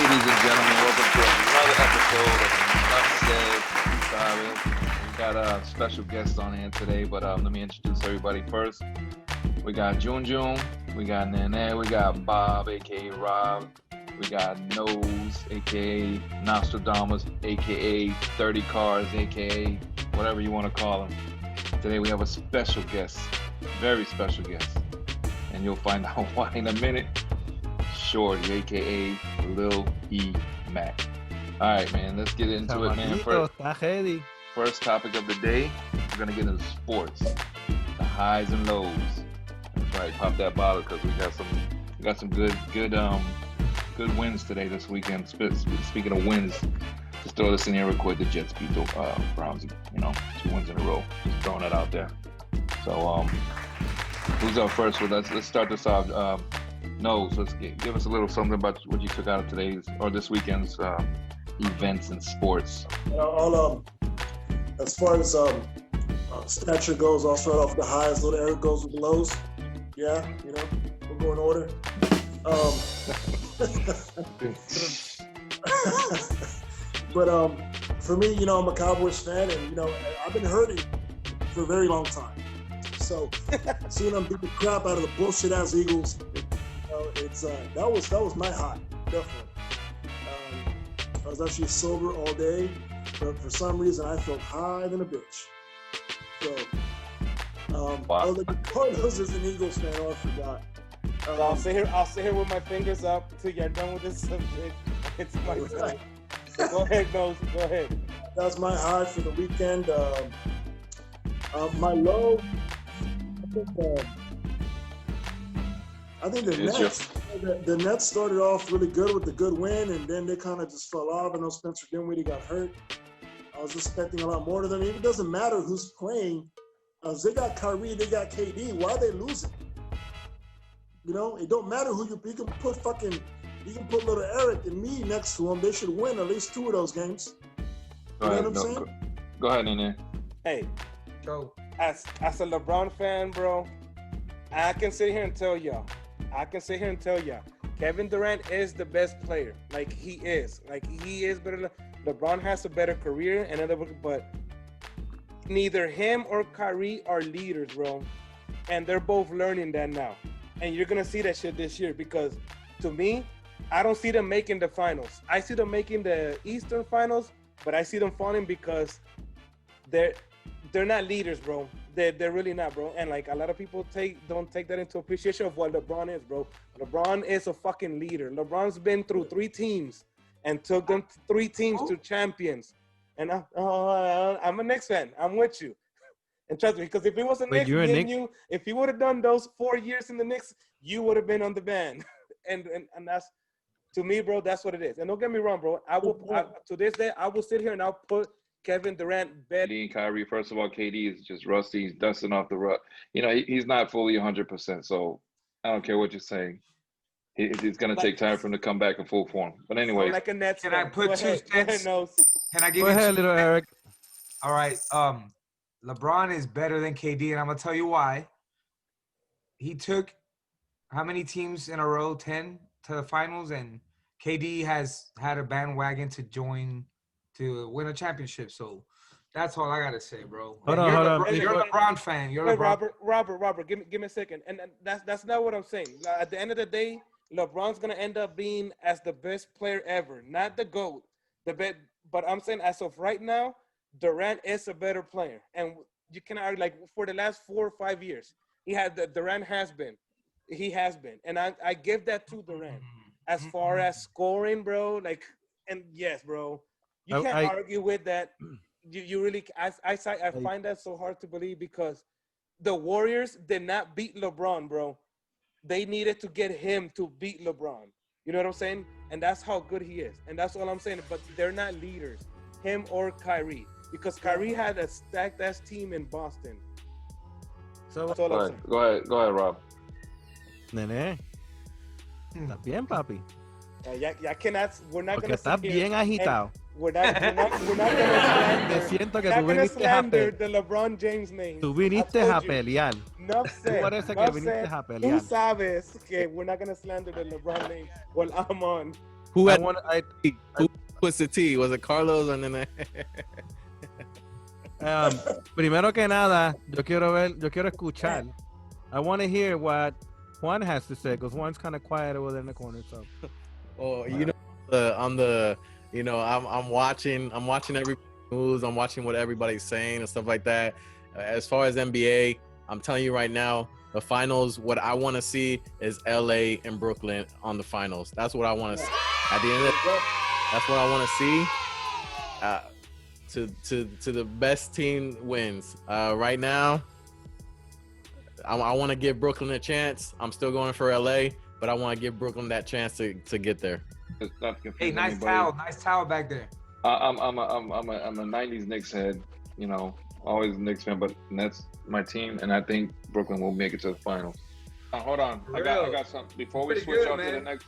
Ladies and gentlemen, welcome to another episode of Nuffsaid. We got a special guest on here today, but let me introduce everybody first. We got Jun, we got Nene, we got Bob, aka Rob, we got Nose, aka Nostradamus, aka 30 Cars, aka whatever you want to call him. Today we have a special guest, very special guest, and you'll find out why in a minute. Shorty, aka Lil E Mac. All right, man, let's get into it, man. First topic of the day, we're gonna get into sports, the highs and lows. That's right, pop that bottle because we got some good wins today this weekend. Speaking of wins, just throw this in here real quick. The Jets beat the Browns, 2 wins in a row. Just throwing it out there. So who's up first with us? Let's start this off. Nose, let's give us a little something about what you took out of today's or this weekend's events and sports. As far as stature goes, I'll start off with the highs. Little Eric goes with the lows. Yeah, we'll go in order. But for me, I'm a Cowboys fan, and I've been hurting for a very long time. So seeing them beat the crap out of the bullshit ass Eagles. That was my high, definitely. I was actually sober all day, but for some reason I felt high than a bitch. So, wow. The Cardinals is an Eagles fan. I forgot. So I'll sit here with my fingers up till you're done with this subject. It's my time. So go ahead, Nose. Go ahead. That's my high for the weekend. My low, I think the Nets. The Nets started off really good with the good win, and then they kind of just fell off. I know Spencer Dinwiddie got hurt. I was expecting a lot more of them. It doesn't matter who's playing. They got Kyrie, they got KD. Why are they losing? It don't matter who you can put little Eric and me next to them. They should win at least 2 of those games. You know what I'm saying? Go ahead, Nene. Hey, go. As a LeBron fan, bro, I can sit here and tell y'all. Kevin Durant is the best player. Like, he is better than LeBron. Has a better career, but neither him or Kyrie are leaders, bro. And they're both learning that now. And you're going to see that shit this year because, to me, I don't see them making the finals. I see them making the Eastern finals, but I see them falling because they're not leaders, bro. They're really not, bro. And like a lot of people don't take that into appreciation of what LeBron is, bro. LeBron is a fucking leader. LeBron's been through 3 teams and took them 3 teams to champions. And I'm a Knicks fan. I'm with you. And trust me, because if it wasn't Knicks, if you would have done those 4 years in the Knicks, you would have been on the band. and that's, to me, bro, that's what it is. And don't get me wrong, bro. To this day, I will sit here and I'll put Kevin Durant better. KD and Kyrie, first of all, KD is just rusty. He's dusting off the rut. He's not fully 100%, so I don't care what you're saying. It's going to take time for him to come back in full form. But anyway. Like a Nets Can I put go 2 ahead, cents? Go ahead, Can I give Go you ahead, 2 little cents? Eric. All right. LeBron is better than KD, and I'm going to tell you why. He took how many teams in a row? 10 to the finals, and KD has had a bandwagon to win a championship. So that's all I got to say, bro. Hold on. You're a LeBron fan. Wait, Robert, give me a second. And that's not what I'm saying. At the end of the day, LeBron's going to end up being as the best player ever, not the GOAT. But I'm saying as of right now, Durant is a better player. And you can argue, like, for the last 4 or 5 years, Durant has been. He has been. And I give that to Durant. As far as scoring, bro, and yes, bro, you can't argue with that. You really, I find that so hard to believe because the Warriors did not beat LeBron, bro. They needed to get him to beat LeBron. You know what I'm saying? And that's how good he is. And that's all I'm saying. But they're not leaders, him or Kyrie, because Kyrie had a stacked ass team in Boston. So that's all I'm saying. Go ahead, Rob. Nene, ¿estás bien, papi? Ya cannot, we're not Porque gonna estás bien agitado. We're not gonna Te siento que we're tú not gonna viniste a slander pelear. the LeBron James name. Tú viniste a pelear. Nuffsaid. Parece que viniste a pelear. Tú sabes que we're not gonna slander the LeBron name while I'm on. Who I had want I who puts the T? Was it Carlos or Nene? primero que nada, yo quiero escuchar. I want to hear what Juan has to say because Juan's kind of quiet over there in the corner. So, Oh, you know, on the, you know, I'm watching every moves. I'm watching what everybody's saying and stuff like that. As far as NBA, I'm telling you right now, the finals. What I want to see is LA and Brooklyn on the finals. That's what I want to see. At the end of the day, that's what I want to see. To the best team wins. Right now, I want to give Brooklyn a chance. I'm still going for LA, but I want to give Brooklyn that chance to get there. Hey, nice towel back there. I'm a '90s Knicks head. You know, always a Knicks fan, but that's my team, and I think Brooklyn will make it to the finals. Hold on, I got something before we switch on to the next.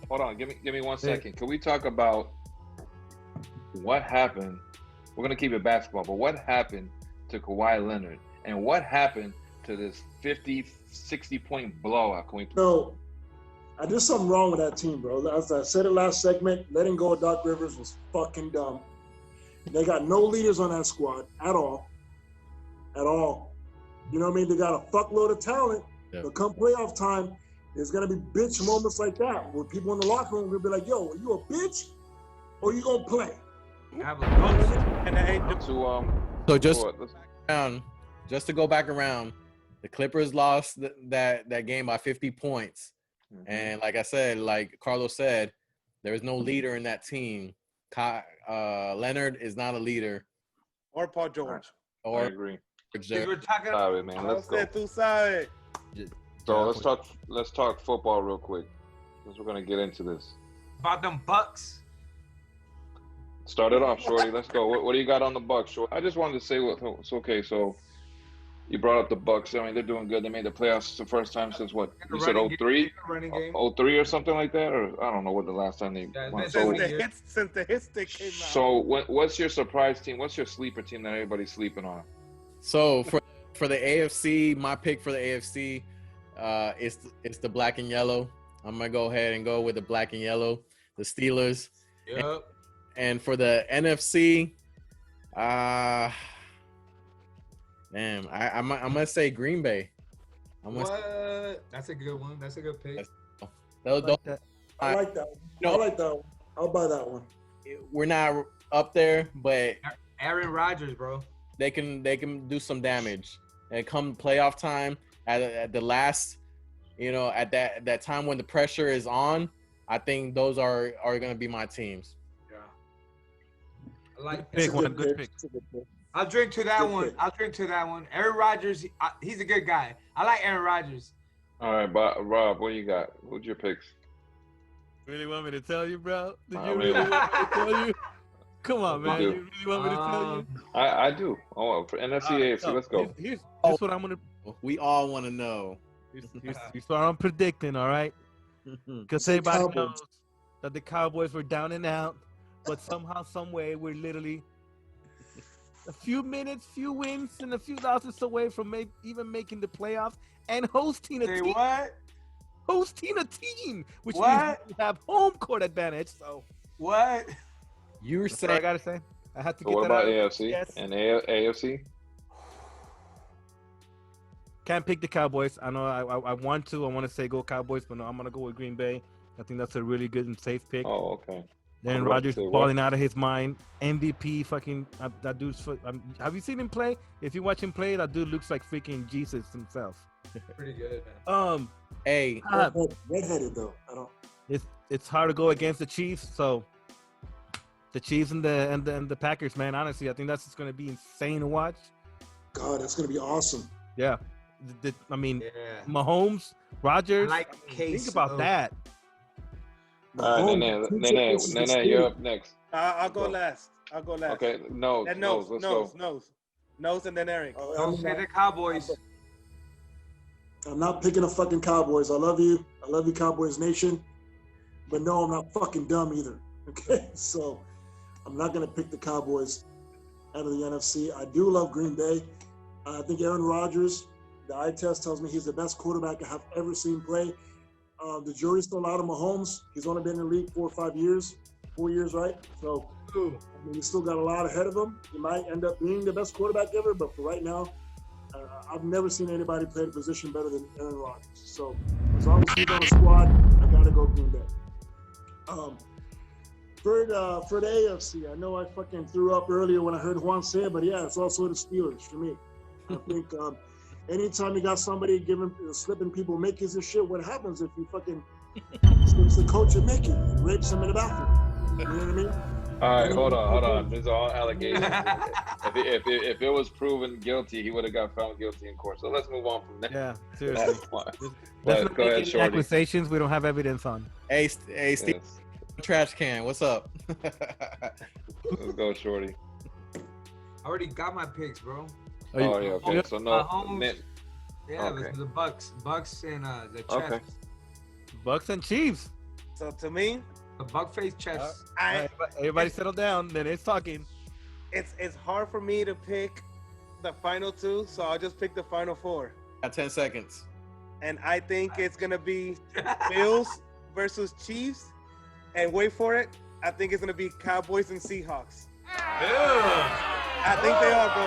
Hold on, give me 1 second. Can we talk about what happened? We're gonna keep it basketball, but what happened to Kawhi Leonard, and what happened to this 50, 60 point blowout? Can we? No, I did something wrong with that team, bro. As I said it last segment, letting go of Doc Rivers was fucking dumb. They got no leaders on that squad at all. At all. You know what I mean? They got a fuckload of talent, but come playoff time, there's gonna be bitch moments like that where people in the locker room will be like, "Yo, are you a bitch, or you gonna play?" So just to go back around, the Clippers lost that game by 50 points. Mm-hmm. And like I said, like Carlos said, there is no leader in that team. Leonard is not a leader. Or Paul George. I agree. We're talking Sorry, man. Let's go. So let's talk football real quick, because we're gonna get into this. About them Bucks. Start it off, Shorty. Let's go. What do you got on the Bucks, Shorty? I just wanted to say it's okay. So you brought up the Bucks. I mean, they're doing good. They made the playoffs the first time since what? You said 03? 03 or something like that? Or I don't know what the last time they won. Since the hits they came out. So what's your surprise team? What's your sleeper team that everybody's sleeping on? So for the AFC, my pick for the AFC it's the black and yellow. I'm going to go ahead and go with the black and yellow, the Steelers. Yep. And for the NFC, man, I'm gonna say Green Bay. That's a good one. That's a good pick. I like that. I like that one. I'll buy that one. We're not up there, but Aaron Rodgers, bro. They can do some damage. And come playoff time, at the last, you know, at that time when the pressure is on, I think those are gonna be my teams. I like good pick. I'll drink to that one. Aaron Rodgers, he's a good guy. I like Aaron Rodgers. All right, Rob, what you got? What's your picks? Really want me to tell you, bro? Did you really want me to tell you? Come on, man. You really want me to tell you? I do. Oh, for NFC AFC, let's go. Here's what I'm gonna. We all want to know. Here's what I'm predicting. All right, because everybody knows that the Cowboys were down and out. But somehow, some way, we're literally a few minutes, few wins, and a few losses away from even making the playoffs and hosting a team. What? Hosting a team, which means we have home court advantage. So what? You were saying? I gotta say, I had to get what that about out. AFC Yes. and AFC? Can't pick the Cowboys. I know I want to. I want to say go Cowboys, but no, I'm gonna go with Green Bay. I think that's a really good and safe pick. Oh, okay. Aaron Rodgers balling out of his mind. MVP, fucking that dude's. Have you seen him play? If you watch him play, that dude looks like freaking Jesus himself. Pretty good, man. Hey, redheaded though. I don't. It's hard to go against the Chiefs. So the Chiefs and the Packers, man. Honestly, I think that's just gonna be insane to watch. God, that's gonna be awesome. Yeah, Mahomes, Rodgers. Think about that. All right, Nene, you're up next. I'll go last. Okay, nose, and then Eric. Say the Cowboys. I'm not picking the fucking Cowboys. I love you, Cowboys Nation. But no, I'm not fucking dumb either. Okay, so I'm not gonna pick the Cowboys out of the NFC. I do love Green Bay. I think Aaron Rodgers, the eye test tells me he's the best quarterback I have ever seen play. The jury's still out on Mahomes. He's only been in the league 4 or 5 years. 4 years, right? So, I mean, he's still got a lot ahead of him. He might end up being the best quarterback ever, but for right now, I've never seen anybody play the position better than Aaron Rodgers. So, as long as he's on the squad, I got to go Green Bay. For the AFC, I know I fucking threw up earlier when I heard Juan say it, but yeah, it's also the Steelers for me. I think anytime you got somebody slipping people Mickeys and shit, what happens if you fucking slips the coach a Mickey and rapes him in the bathroom? You know what I mean? All right, hold on. These are all allegations. if it was proven guilty, he would have got found guilty in court. So let's move on from there. Yeah, seriously. Go ahead, Shorty. Accusations we don't have evidence on. Hey, Steve, Yes. trash can. What's up? Let's go, Shorty. I already got my picks, bro. Oh yeah, okay. So no. Mahomes. Yeah, Okay. the Bucks and the Chefs. Okay. Bucks and Chiefs. So to me, The Buck-faced Chefs. Everybody settle down. Then it's talking. it's hard for me to pick the final two, so I'll just pick the final four. Got 10 seconds. And I think it's gonna be Bills versus Chiefs. And wait for it, I think it's gonna be Cowboys and Seahawks. I think they are, bro.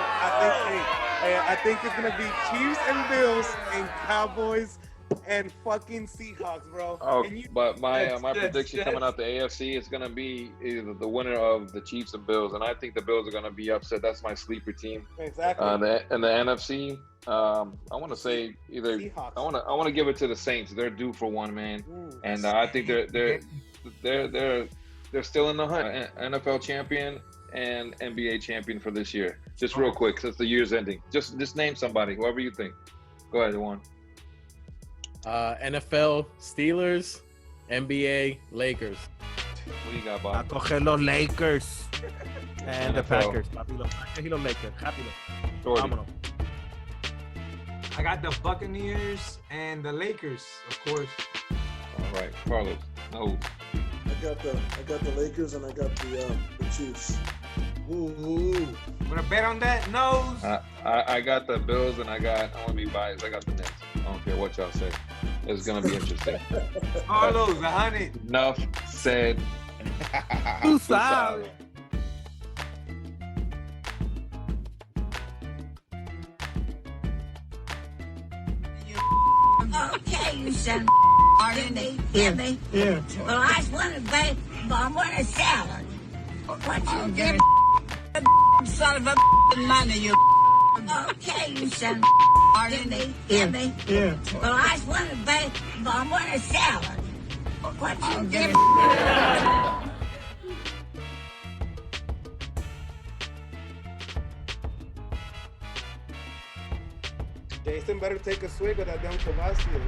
I think it's gonna be Chiefs and Bills and Cowboys and fucking Seahawks, bro. Oh, And but my Yes, prediction yes. coming out the AFC is going to be either the winner of the Chiefs and Bills, and I think the Bills are going to be upset. That's my sleeper team. Exactly. And the NFC, I want to say either Seahawks. I want to give it to the Saints. They're due for one, man, Ooh. and I think they're still in the hunt. NFL champion and NBA champion for this year. Just real quick, since the year's ending, just name somebody, whoever you think. Go ahead, Juan. NFL, Steelers, NBA, Lakers. What do you got, A Bob? coger los Lakers and the NFL. Packers. Papi, los Packers y los Lakers. Rápido. Shorty. Vámonos. I got the Buccaneers and the Lakers, of course. All right, Carlos. No. I got the Lakers and I got the Chiefs. Ooh. Wanna bet on that? Nose. I got the Bills and I want to be biased. I got the Nets. I don't care what y'all say. It's gonna be interesting. Carlos, 100. Enough said. Tú sabes. Okay, you son of a hear me? Yeah. Well, I just want to bet, but I want a salad. What you give a son of a money, you okay, you son of a hear me? Yeah. Well, I just want to bet, but I want a salad. What you give Jason better take a swig of that damn Cavassier.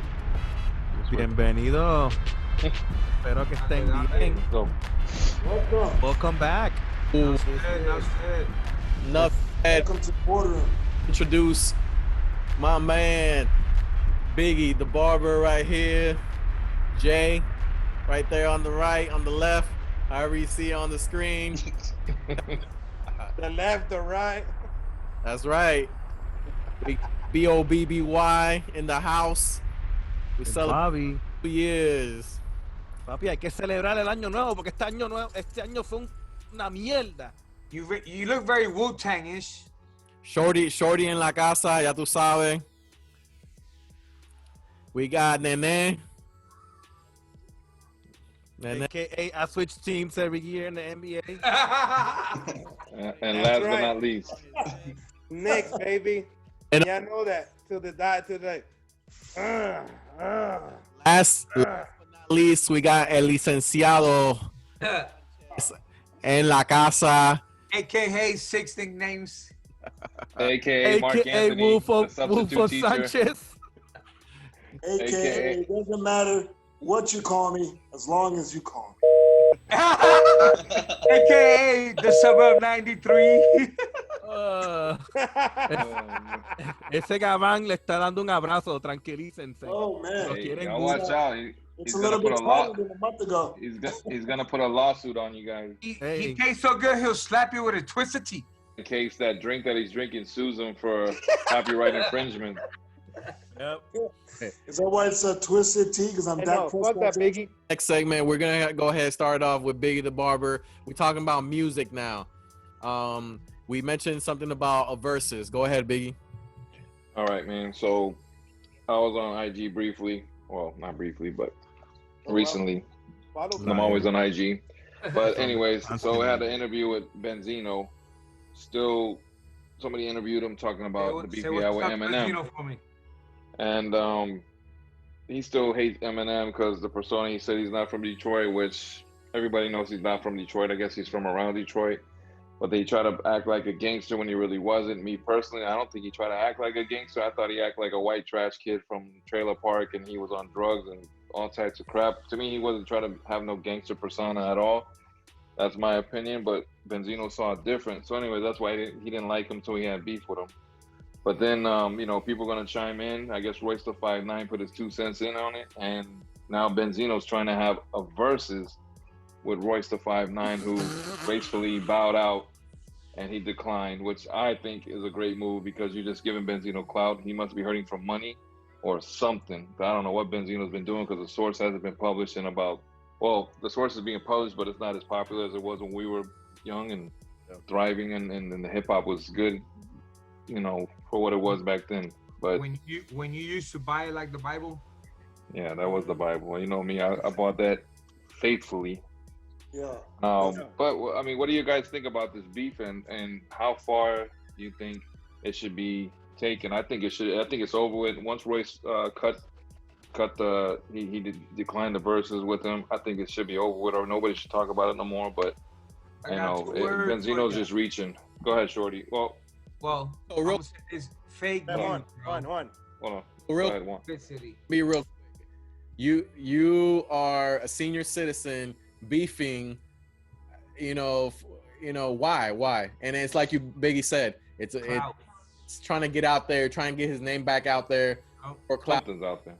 Bienvenido. Espero que estén bien. So, Welcome. Welcome back. Enough said. Enough said. Welcome to the boardroom. Introduce my man, Biggie, the barber right here. Jay, right there on the right, on the left, however you see on the screen. The left, the right. That's right. BOBBY in the house. We celebrate Papi. 2 years. Papi, hay que celebrar el año nuevo porque este año fue una mierda. You look very Wu-Tang-ish. Shorty en la casa, ya tú sabes. We got Nene. Nene. AKA I switch teams every year in the NBA. and last but not least, Next, baby. And- Yeah, I know that. Till the die, till the. Last but not least, we got El Licenciado en la casa. AKA 6 nicknames. aka Mark AKA Anthony, Wolfo the substitute teacher. Sanchez. AKA, it doesn't matter what you call me as long as you call me. AKA the Suburb 93. Ese gabán le está dando un abrazo, tranquilícense. Oh, man. Hey, quieren y'all mucho. watch out. It's He's a little gonna bit put a lot. taller than a month ago. He's gonna put a lawsuit on you guys He Hey. tastes so good, he'll slap you with a twisted tea. in case that drink that he's drinking sues him for copyright infringement. Yep. Is that why it's a Twisted Tea? Because I'm Hey, Dak no, Prescott. fuck that, Biggie. Next segment, we're gonna go ahead and start off with Biggie the Barber. We're talking about music now. We mentioned something about a versus. Go ahead, Biggie. All right, man. So I was on IG briefly. Well, not briefly, but recently. I'm always on IG. But anyways, so I had an interview with Benzino. Still, somebody interviewed him talking about the beef he had with Eminem. And he still hates Eminem because the persona, he said he's not from Detroit, which everybody knows he's not from Detroit. I guess he's from around Detroit. But they try to act like a gangster when he really wasn't. Me personally, I don't think he tried to act like a gangster. I thought he acted like a white trash kid from Trailer Park, and he was on drugs and all types of crap. To me, he wasn't trying to have no gangster persona at all. That's my opinion, but Benzino saw it different. So anyway, that's why he didn't like him, so he had beef with him. But then, people are going to chime in. I guess Royce the 5'9" put his 2 cents in on it, and now Benzino's trying to have a versus with Royce the 5'9", who gracefully bowed out and he declined, which I think is a great move because you're just giving Benzino clout. He must be hurting from money or something. I don't know what Benzino's been doing because the source hasn't been published in about, well, the source is being published, but it's not as popular as it was when we were young and thriving and the hip hop was good, for what it was back then. But when you used to buy it like the Bible? Yeah, that was the Bible. You know me, I bought that faithfully. Yeah. But I mean, what do you guys think about this beef and how far do you think it should be taken? I think it's over with. Once Royce he declined the verses with him, I think it should be over with, or nobody should talk about it no more. But Benzino's just reaching. Go ahead, Shorty. Well, it's fake. One. Hold on. Real, go ahead, Juan. Be real. You are a senior citizen beefing. Why? And it's like Biggie said, it's trying to get out there, trying to get his name back out there for clout. Something's out there.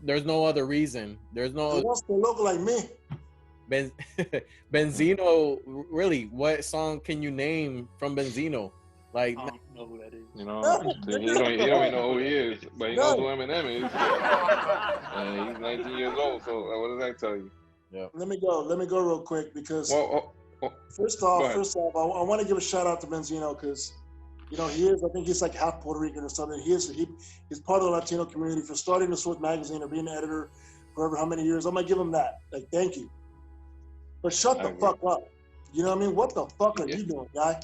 There's no other reason. There's no. He wants to look like me. Benzino, really? What song can you name from Benzino? Like, I don't know who that is. He don't even know who he is, but he knows who Eminem is. And he's 19 years old, so what does that tell you? Yeah. Let me go real quick because first off, I want to give a shout out to Benzino because, I think he's like half Puerto Rican or something. He's part of the Latino community for starting the Sword magazine or being an editor for how many years. I'm gonna give him that. Like, thank you. But shut the fuck up. You know what I mean? What the fuck are you doing, guy?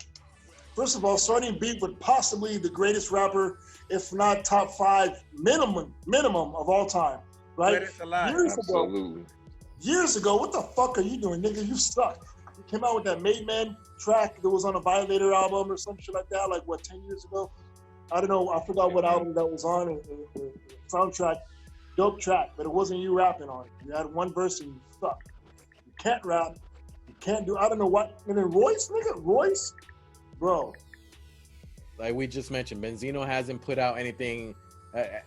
First of all, starting beef with possibly the greatest rapper, if not top 5 minimum of all time, right? Years ago, what the fuck are you doing, nigga? You suck. You came out with that Made Man track that was on a Violator album or some shit like that, 10 years ago? I don't know. I forgot what album that was on. Soundtrack, dope track, but it wasn't you rapping on it. You had one verse and you suck. You can't rap. You can't do, I don't know what. And then Royce, bro. Like we just mentioned, Benzino hasn't put out anything,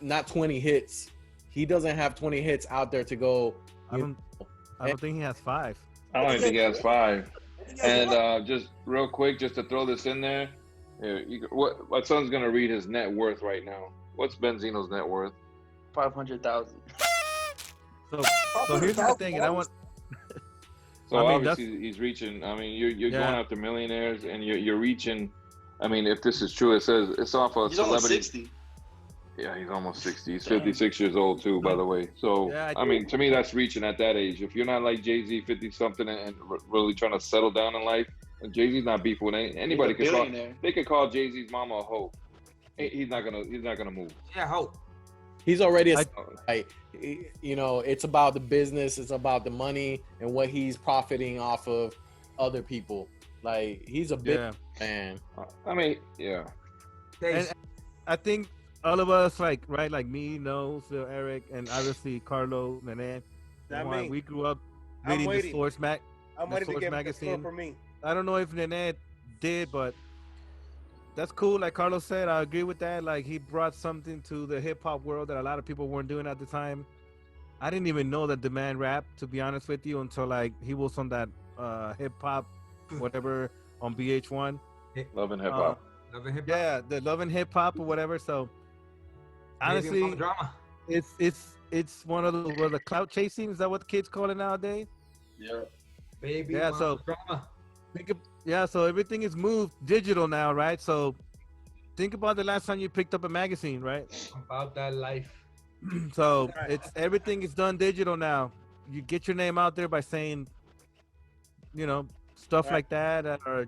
not 20 hits. He doesn't have 20 hits out there to go. I don't think he has 5. I don't even think he has 5. And just real quick, just to throw this in there, my son's gonna read his net worth right now. What's Benzino's net worth? 500,000. So here's the thing, and I want. So obviously he's reaching. I mean, you're going after millionaires, and you're reaching. I mean, if this is true, it says it's off a celebrity. Almost 60. Yeah, he's almost 60. He's 56 years old too, by the way. So I mean, to me, that's reaching at that age. If you're not like Jay-Z, 50 something, and really trying to settle down in life, Jay-Z's not beefing with anybody. They could call Jay-Z's mama a hoe. He's not gonna move. Yeah, hoe. He's already it's about the business, it's about the money and what he's profiting off of other people. Like, he's a big fan. I mean, yeah. And I think all of us, like me, Phil, Eric, and obviously Carlo, Nene, we grew up reading the Source magazine. For me. I don't know if Nene did, but that's cool. Like Carlos said, I agree with that. Like, he brought something to the hip hop world that a lot of people weren't doing at the time. I didn't even know that the man rapped, to be honest with you, until like he was on that hip hop, whatever, on VH1. Love and Hip Hop. Yeah, the Love and Hip Hop or whatever. So honestly, more drama. it's one of the clout chasing. Is that what the kids call it nowadays? Yeah. Baby, Yeah, more so drama. so everything is moved digital now, right? So think about the last time you picked up a magazine, right? About that life. So it's everything is done digital now. You get your name out there by saying, stuff like that, or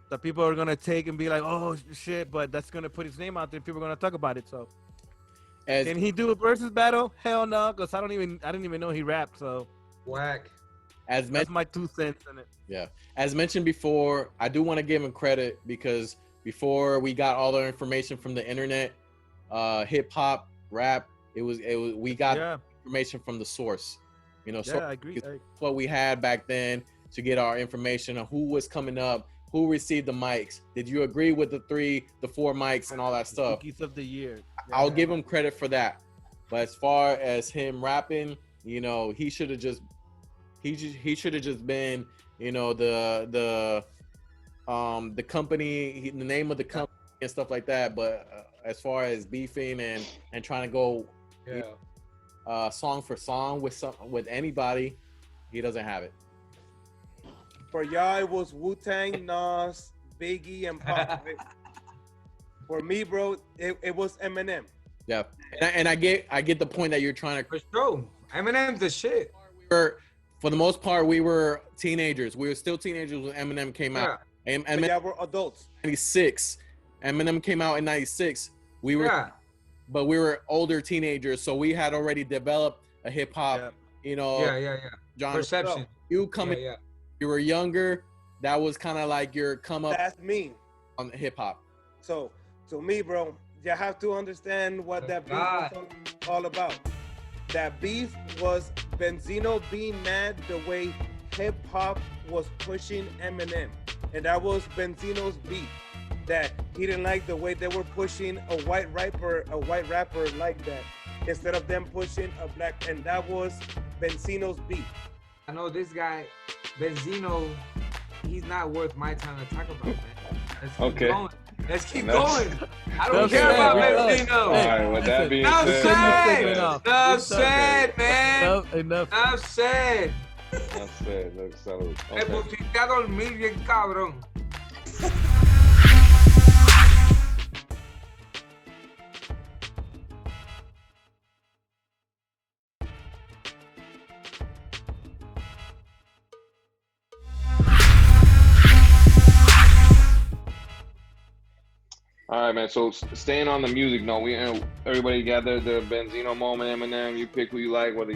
that people are gonna take and be like, oh shit, but that's gonna put his name out there. People are gonna talk about it. So can he do a versus battle? Hell no, because I didn't even know he rapped. So Whack. that's my 2 cents in it. Yeah. As mentioned before, I do want to give him credit because before we got all the information from the internet, hip hop, rap, we got information from the source. So I agree. what we had back then to get our information on who was coming up, who received the mics. Did you agree with the 4 mics and all that stuff? Rookies of the year. I'll give him credit for that. But as far as him rapping, he should have just been, the company, the name of the company and stuff like that. But as far as beefing and trying to go song for song with anybody, he doesn't have it. For y'all, it was Wu-Tang, Nas, Biggie, and Pac. Right? For me, bro, it was Eminem. Yeah, and I get the point that you're trying to. For sure, Eminem's the shit. For the most part, we were teenagers. We were still teenagers when Eminem came out. And y'all were adults. 96. Eminem came out in 96. We were, but we were older teenagers, so we had already developed a hip hop, genre. Perception. You coming, you were younger. That was kind of like your come up. That's me. On hip hop. So me, bro, you have to understand what that beef was all about. That beef was Benzino being mad the way hip hop was pushing Eminem, and that was Benzino's beef. That he didn't like the way they were pushing a white rapper like that, instead of them pushing a black, and that was Benzino's beef. I know this guy, Benzino, he's not worth my time to talk about, man. Let's keep going. Let's keep going. I don't care about Benzino. All right, with that being said, man. Enough said. Look, salud. Me pusiste a dormir bien cabrón. All right, man. So staying on the music note, everybody gathered the Benzino moment. Eminem, you pick who you like, whether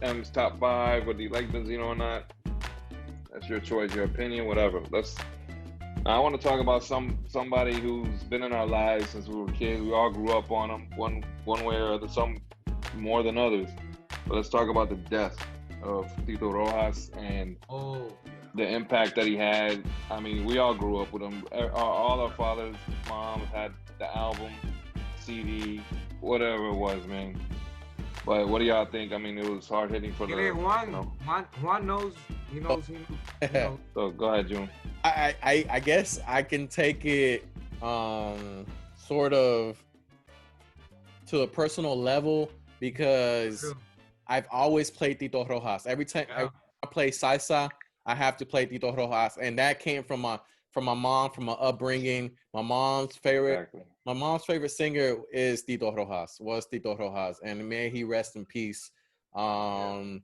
M's top 5, whether you like Benzino or not. That's your choice, your opinion, whatever. I want to talk about somebody who's been in our lives since we were kids. We all grew up on him, one way or other, some more than others. But let's talk about the death of Tito Rojas and the impact that he had. I mean, we all grew up with him. All our fathers, moms had the album, CD, whatever it was, man. But what do y'all think? I mean, it was hard hitting for Juan knows. He knows. So go ahead, June. I guess I can take it sort of to a personal level because I've always played Tito Rojas. Every time I play salsa, I have to play Tito Rojas, and that came from my mom, from my upbringing. My mom's favorite singer is Tito Rojas, and may he rest in peace. And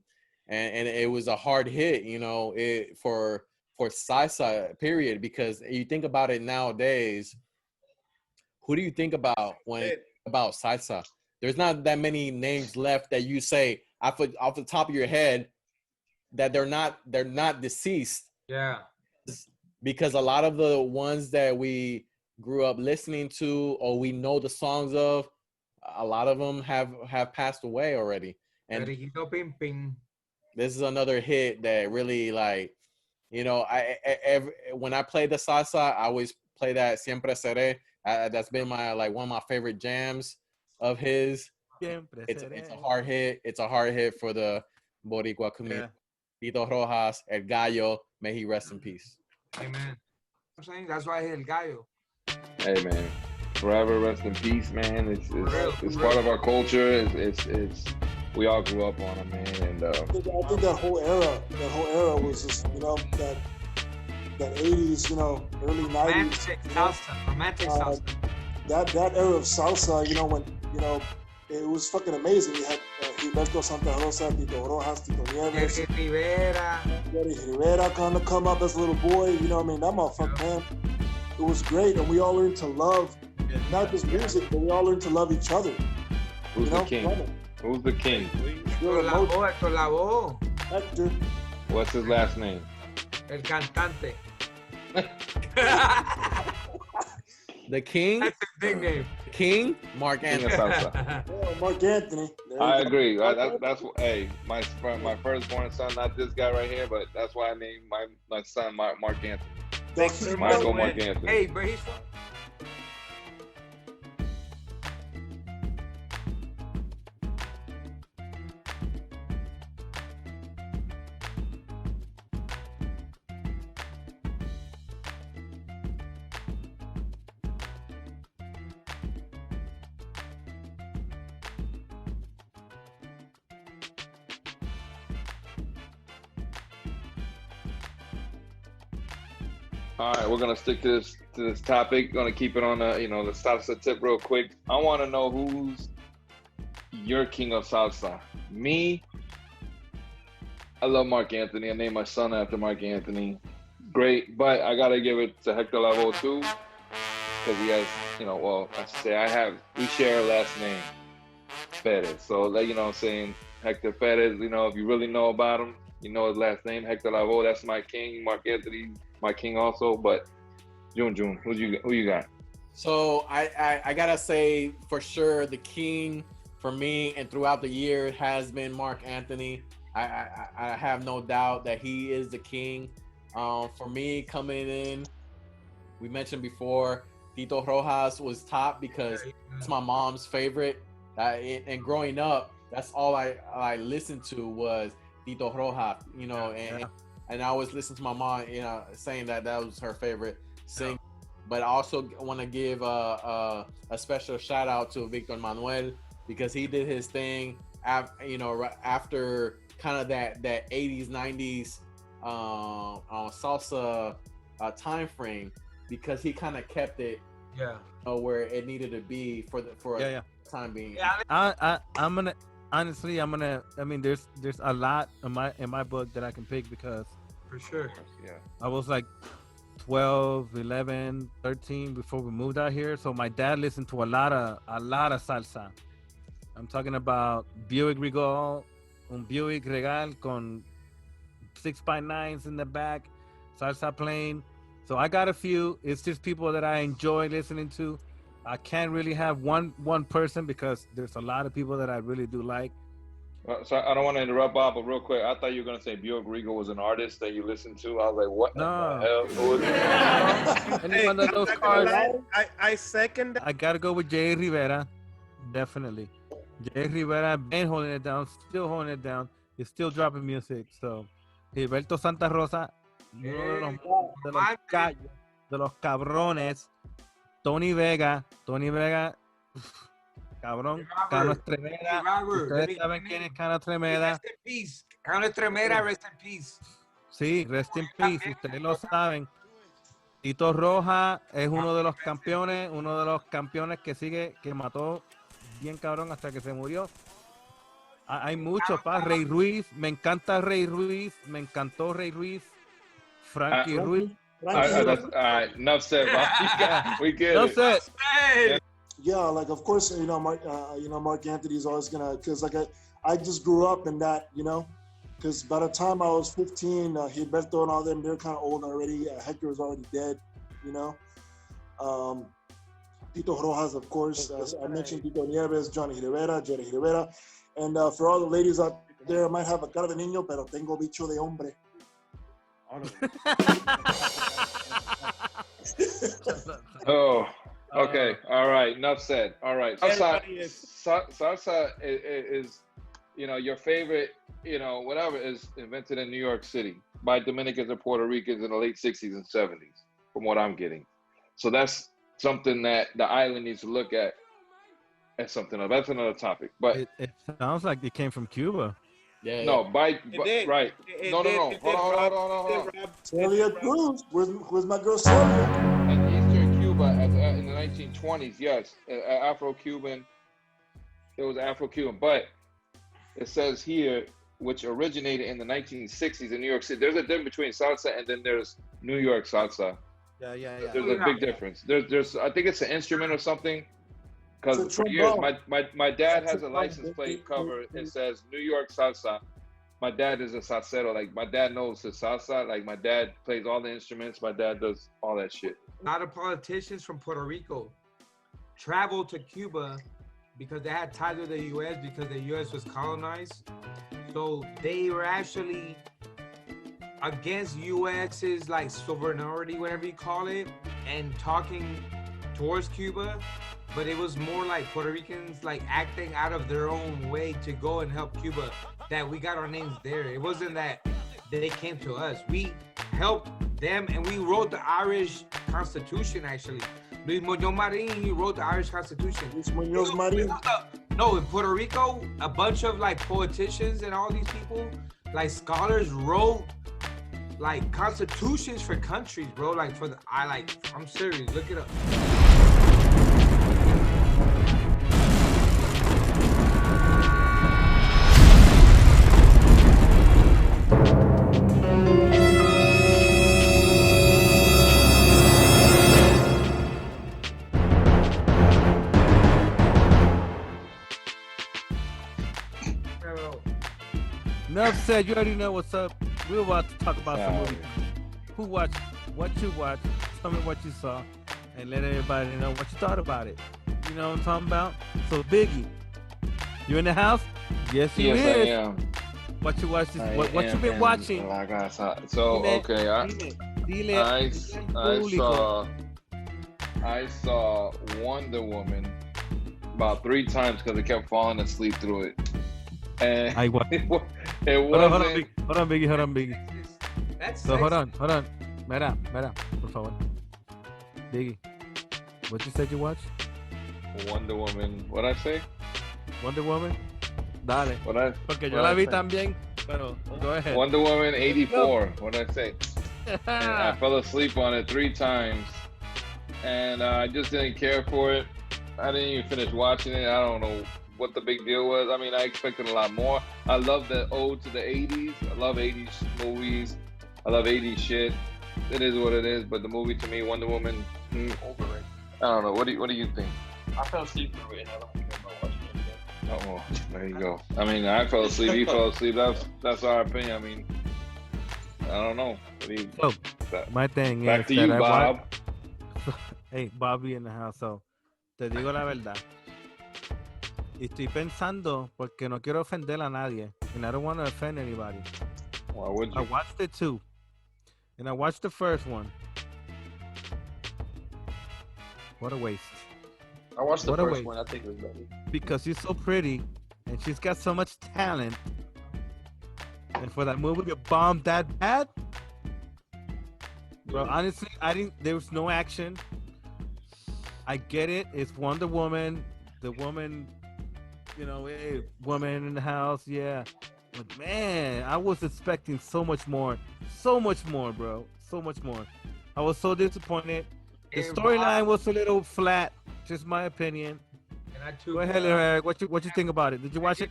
it was a hard hit, for salsa, period, because you think about it nowadays. Who do you think about about salsa? There's not that many names left that you say off the top of your head that they're not deceased. Yeah. Because a lot of the ones that we grew up listening to or we know the songs of, a lot of them have passed away already. And this is another hit that really, like, when I play the salsa, I always play that Siempre Seré. That's been one of my favorite jams of his. It's a hard hit. It's a hard hit for the Boricua community. Yeah. Tito Rojas, El Gallo, may he rest in peace. Amen. I'm saying that's why I hit El Gallo. Hey, man. forever rest in peace, man. It's part of our culture. It's we all grew up on him, man. And I think that whole era was just, that 80s, early 90s. Romantic salsa. That era of salsa, when it was fucking amazing. You had Gilberto Santa Rosa, Tito Rojas, Tito Nieves, Rivera kind of come up as a little boy. That motherfucker, man, it was great, and we all learned to love not just music, but we all learned to love each other. Who's the king? Who's the king? Héctor Lavoe. Hector. What's his last name? El cantante. The king. That's his big name. The king. Mark King Anthony. of salsa. Mark Anthony. I agree. That's what. Hey, my firstborn son, not this guy right here, but that's why I named my son Mark Anthony. Michael Mark Anthony. Hey, but he's from. All right, we're gonna stick to this topic. Gonna keep it on the the salsa tip real quick. I want to know who's your king of salsa. Me. I love Mark Anthony. I named my son after Mark Anthony. Great, but I gotta give it to Hector Lavoe too, because he has we share a last name, Perez. So what I'm saying, Hector Perez. If you really know about him, you know his last name, Hector Lavoe. That's my king. Mark Anthony, my king also. But June, who you got? So I gotta say for sure the king for me and throughout the year has been Mark Anthony. I have no doubt that he is the king. For me coming in, we mentioned before, Tito Rojas was top because it's my mom's favorite. And growing up, that's all I listened to was Tito Rojas, and I always listened to my mom, saying that was her favorite sing. But I also want to give a special shout out to Victor Manuel because he did his thing, after kind of that 80s, 90s salsa time frame, because he kind of kept it where it needed to be for the time being. I'm gonna honestly, there's a lot in my book that I can pick because For sure. I was like 12, 11, 13 before we moved out here. So my dad listened to a lot of salsa. I'm talking about Buick Regal, un Buick Regal con 6x9s in the back, salsa playing. So I got a few. It's just people that I enjoy listening to. I can't really have one person because there's a lot of people that I really do like. So I don't want to interrupt, Bob, but real quick, I thought you were gonna say Buick Regal was an artist that you listened to. I was like, what No. the hell? Who is it? Any one of those cars. I second that. I gotta go with Jay Rivera, definitely. Jay Rivera been holding it down, still holding it down. He's still dropping music. So Gilberto Santa Rosa, uno de los cabrones. Tony Vega, cabrón, Cano Estremera. Ustedes saben quién es Cano Estremera. Rest in peace. Cano Estremera, rest in peace. Sí, rest in peace, ustedes lo saben. Tito Rojas es uno de los campeones que sigue, que mató bien cabrón hasta que se murió. Hay muchos, Rey Ruiz, me encanta Rey Ruiz, me encantó Rey Ruiz, Frankie Ruiz. Nuffsaid, Bob. We get Nuffsaid. it. Yeah, like of course, Mark Anthony's always gonna, because like I just grew up in that, because by the time I was 15, Gilberto and all them, they're kind of old already. Hector was already dead, Tito Rojas, of course. I mentioned Tito Nieves, Johnny Rivera, Jerry Rivera, and for all the ladies out there, I might have a cara de niño, pero tengo bicho de hombre. Oh, okay. All right. Enough said. All right. Salsa is, your favorite, whatever is invented in New York City by Dominicans and Puerto Ricans in the late 60s and 70s, from what I'm getting. So that's something that the island needs to look at as something else. That's another topic. But It sounds like it came from Cuba. Yeah, no, It did. right. It No, did. no. It Hold did, on, Rob. hold on. It did, Rob. Celia Cruz. Where's my girl Celia? In Eastern Cuba, in the 1920s, yes, Afro-Cuban. It was Afro-Cuban, but it says here, which originated in the 1960s in New York City. There's a difference between salsa and then there's New York salsa. Yeah. There's a big difference. There's I think it's an instrument or something. It's Because a for years, trombone. my dad It's a has a license trombone. plate cover. It says New York salsa. My dad is a salsero. Like my dad knows his salsa. Like my dad plays all the instruments. My dad does all that shit. A lot of politicians from Puerto Rico traveled to Cuba because they had ties with the U.S. because the U.S. was colonized. So they were actually against U.S.'s like sovereignty, whatever you call it, and talking towards Cuba. But it was more like Puerto Ricans like acting out of their own way to go and help Cuba. That we got our names there. It wasn't that they came to us. We helped them, and we wrote the Irish Constitution. Actually, Luis Muñoz Marin, he wrote the Irish Constitution. Luis Muñoz Marin. No, in Puerto Rico, a bunch of like politicians and all these people, like scholars, wrote like constitutions for countries, bro. Like I'm serious. Look it up. Nuffsaid, you already know what's up. We're about to talk about some Yeah. movies. Who watched, what you watched, tell me what you saw, and let everybody know what you thought about it. You know what I'm talking about? So Biggie, you in the house? Yes, you Yes, I is. am. What you watched? I What you am been in watching? La Casa. So Dile, okay, dile al público. I saw Wonder Woman about 3 times because I kept falling asleep through it. And Ay, what? it Hold wasn't. on, Biggie. That's So hold on. Mira, por favor. Biggie, what you said you watched? Wonder Woman. What I say? Wonder Woman? Dale. Porque yo what la I vi say? también, pero go ahead. Wonder Woman 84. What did I say? And I fell asleep on it 3 times, and I just didn't care for it. I didn't even finish watching it. I don't know what the big deal was. I mean, I expected a lot more. I love the ode to the 80s. I love 80s movies. I love 80s shit. It is what it is. But the movie to me, Wonder Woman, Overrated. I don't know. What do you think? I fell asleep through it and I don't care about watching it again. Oh, there you go. I mean, I fell asleep. He fell asleep. That's our opinion. I mean, I don't know. What do you, So, my thing back is to that you, I Bob. Hey, Bobby in the house. So, te digo la verdad. Y estoy pensando porque no quiero ofender a nadie. And I don't want to offend anybody. Why would I you? watched it too. And I watched the first one. What a waste. I watched the What a first waste. one. I think it was better. Because she's so pretty and she's got so much talent. And for that movie to bomb that bad? Bro, honestly, there was no action. I get it. It's Wonder Woman. The woman, hey, woman in the house. Yeah. But man, I was expecting so much more. So much more, bro. So much more. I was so disappointed. The storyline was a little flat. Just my opinion. And I too. Go ahead, Eric. What you think about it? Did you watch it?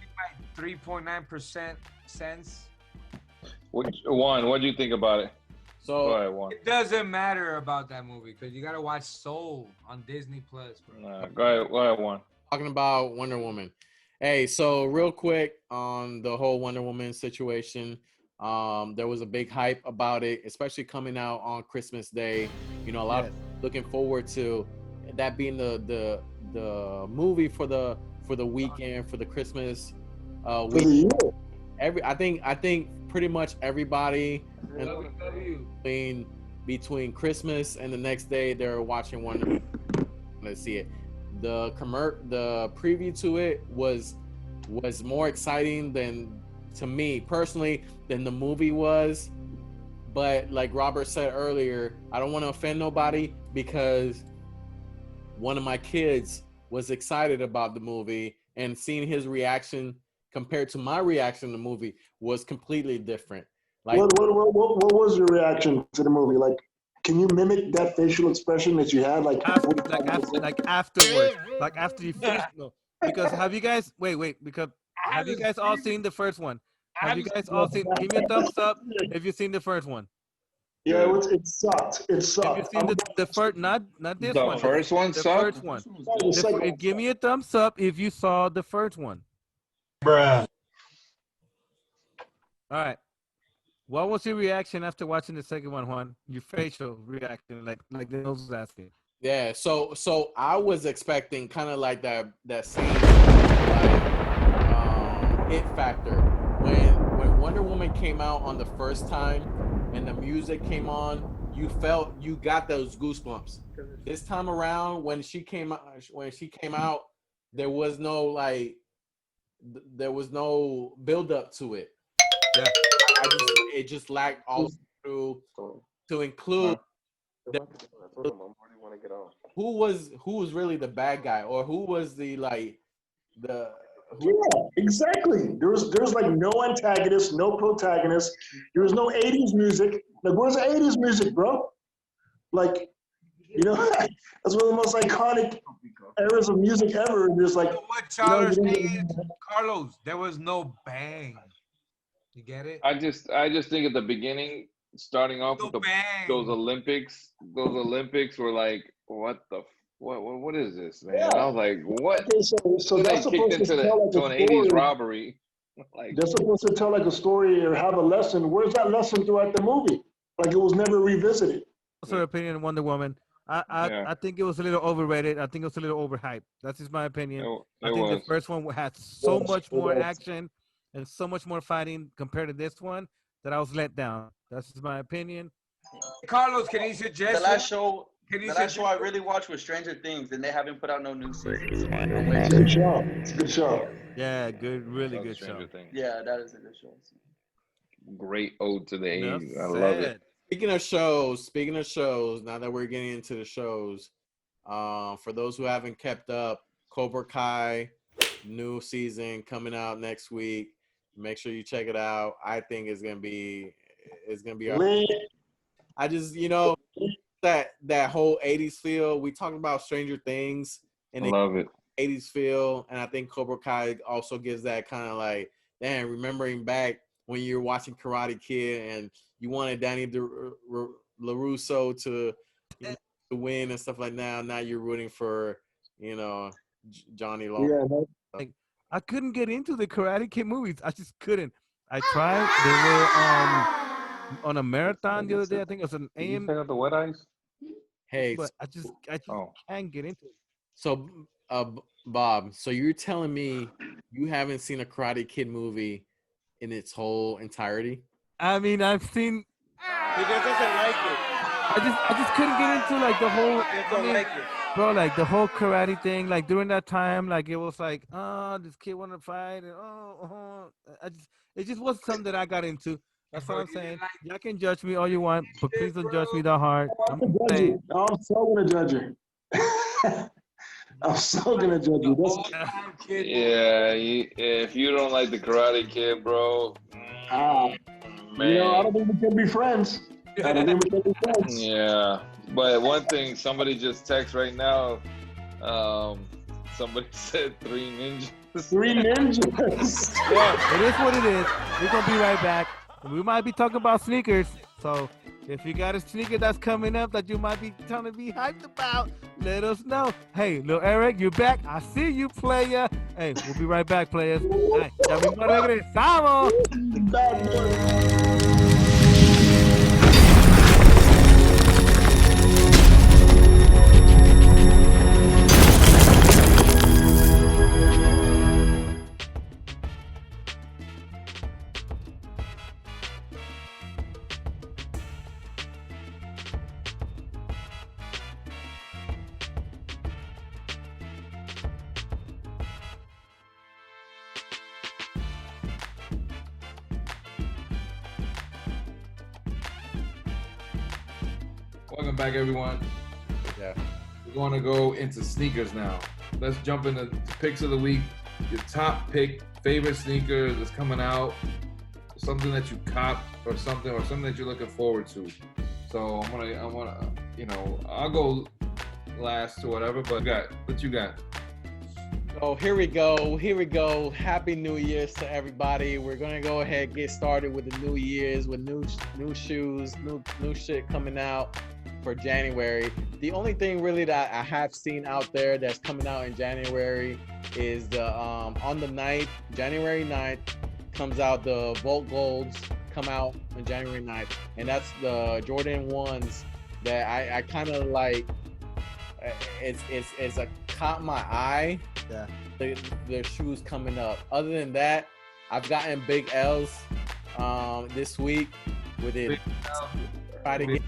3.9% sense. What do you think about it? Go ahead, Juan. It doesn't matter about that movie because you gotta watch Soul on Disney Plus, bro. Go ahead, Juan. Talking about Wonder Woman. Hey, so real quick on the whole Wonder Woman situation, there was a big hype about it, especially coming out on Christmas Day. A lot of looking forward to that being the movie for the weekend for the Christmas week. I think pretty much everybody between Christmas and the next day they're watching Wonder Woman. Let's see it. The preview to it was more exciting to me personally than the movie was. But like Robert said earlier, I don't want to offend nobody because one of my kids was excited about the movie, and seeing his reaction compared to my reaction to the movie was completely different. Like, what was your reaction to the movie? Like, can you mimic that facial expression that you had? Like Afterwards, like after you finish. No, because have you guys because have you guys all seen the first one? Have you guys all seen? Give me a thumbs up if you've seen the first one. Yeah, it sucked. It sucked. Have you seen the first? Not this The one. first one The sucked? first one. The second one Give me a thumbs up if you saw the first one. Bruh. All right. What was your reaction after watching the second one, Juan? Your facial reaction, like the nose was asking. yeah, so I was expecting kind of like that same like it factor when Wonder Woman came out on the first time and the music came on, you got those goosebumps. This time around, when she came out, there was no build up to it. Yeah. It just lacked all through to include who was really the bad guy, or who was Yeah, exactly. There's like no antagonist, no protagonist. There was no 80s music. Like, where's the 80s music, bro? Like, you know, that's one of the most iconic eras of music ever. And there's like, What Charles saying, Carlos, there was no bang. You get it? I just think at the beginning, starting off with those Olympics were like, what is this, man? Yeah. I was like, what? okay, so that's supposed to tell like to an a 80s story. robbery. Like, That's supposed to tell like a story or have a lesson. Where's that lesson throughout the movie? Like, it was never revisited. What's your opinion on Wonder Woman? I think it was a little overrated. I think it was a little overhyped. That's just my opinion. I think the first one had so much more action and so much more fighting compared to this one that I was let down. That's just my opinion. Carlos, can you suggest The last show I it? really watched was Stranger Things, and they haven't put out no new seasons. It's a good show. It's a good show. Yeah, good, really good show. Stranger Things. Yeah, that is a good show. Great ode to the 80s. Enough I love said. it. Speaking of shows, now that we're getting into the shows, for those who haven't kept up, Cobra Kai, new season coming out next week. Make sure you check it out. I think it's gonna be I just, that whole 80s feel. We talked about Stranger Things and I love it. 80s feel, and I think Cobra Kai also gives that kind of like, damn, remembering back when you were watching Karate Kid and you wanted Danny LaRusso to win and stuff like that. Now you're rooting for, Johnny Lawrence. Yeah, Like, I couldn't get into the Karate Kid movies. I just couldn't. I tried. They were on a marathon the other day. I think it was an AM. You the wet ice? Hey, But I just can't get into it. so Bob, so you're telling me you haven't seen a Karate Kid movie in its whole entirety? I mean, I've seen. He just doesn't like it. I just couldn't get into like the whole. He just don't like it. Bro, like the whole karate thing, like during that time, like it was like, oh, this kid want to fight, and it just wasn't something that I got into. That's what I'm saying. Y'all can judge me all you want, but please don't judge me that hard. I'm saying. I'm so gonna judge you. I'm so gonna judge you. Yeah, if you don't like the Karate Kid, bro, man. I don't think we can be friends. Yeah, but one thing, somebody just text right now. Somebody said 3 ninjas. 3 ninjas. Yeah, it is what it is. We're gonna be right back. We might be talking about sneakers. So if you got a sneaker that's coming up that you might be trying to be hyped about, let us know. Hey, Lil Eric, you back? I see you, player. Hey, we'll be right back, players. Hey, ya mismo regresamos. Welcome back, everyone. Yeah. We want to go into sneakers now. Let's jump into picks of the week. Your top pick, favorite sneaker that's coming out, something that you copped, or something that you're looking forward to. So I'll go last or whatever. But what you got? Oh, here we go. Happy New Year's to everybody. We're gonna go ahead and get started with the New Year's with new shoes, new shit coming out for January. The only thing really that I have seen out there that's coming out in January is the on the 9th, January 9th, comes out the Volt Golds come out on January 9th, and that's the Jordan 1s that I kind of like. It's a caught my eye. Yeah. The shoes coming up. Other than that, I've gotten big L's this week with it. I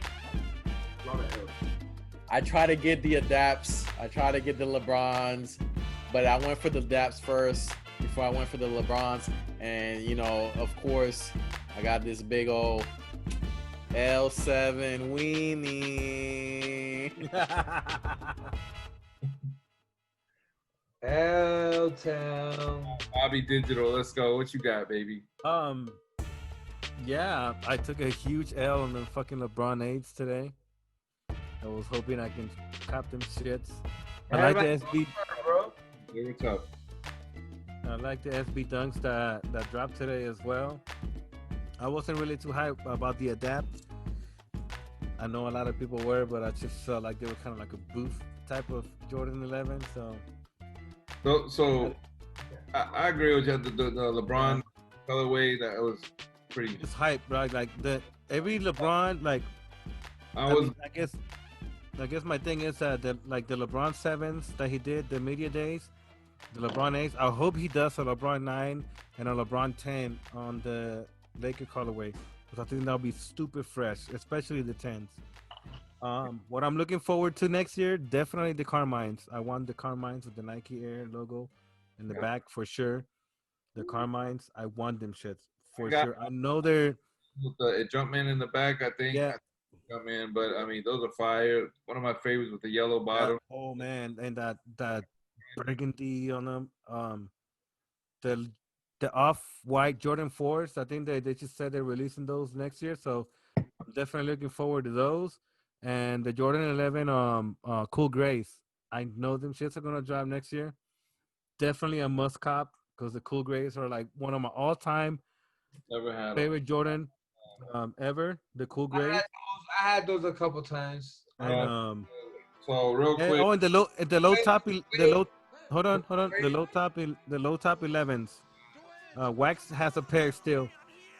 try to get the adapts. I try to get the LeBrons, but I went for the adapts first before I went for the LeBrons. And of course, I got this big old L7 weenie. L-Town. Bobby Digital, let's go. What you got, baby? Yeah, I took a huge L on the fucking LeBron 8s today. I was hoping I can cop them shits. I like the SB, bro. They were tough. I like the SB dunks that dropped today as well. I wasn't really too hyped about the adapt. I know a lot of people were, but I just felt like they were kind of like a booth type of Jordan 11. So I agree with you. The LeBron colorway, that was pretty. It's hype, right? Like every LeBron, like I guess my thing is that the LeBron 7s that he did, the media days, the LeBron 8s. I hope he does a LeBron 9 and a LeBron 10 on the Laker colorway, because I think that'll be stupid fresh, especially the 10s. What I'm looking forward to next year, definitely the Carmines. I want the Carmines with the Nike Air logo in the back for sure. The Carmines, I want them shits for sure. I know they're with the Jumpman in the back. I think. Yeah. Jumpman, but I mean those are fire. One of my favorites with the yellow bottom. Oh man, and that burgundy on them. The off-white Jordan 4s. I think they just said they're releasing those next year, so I'm definitely looking forward to those. And the Jordan 11 cool grays. I know them shits are gonna drop next year. Definitely a must cop, because the cool grays are like one of my all-time favorite Jordan ever. The cool grays. I had those a couple times. And, so real quick. Oh, and the low top. Hold on. The low top 11s. Wax has a pair still.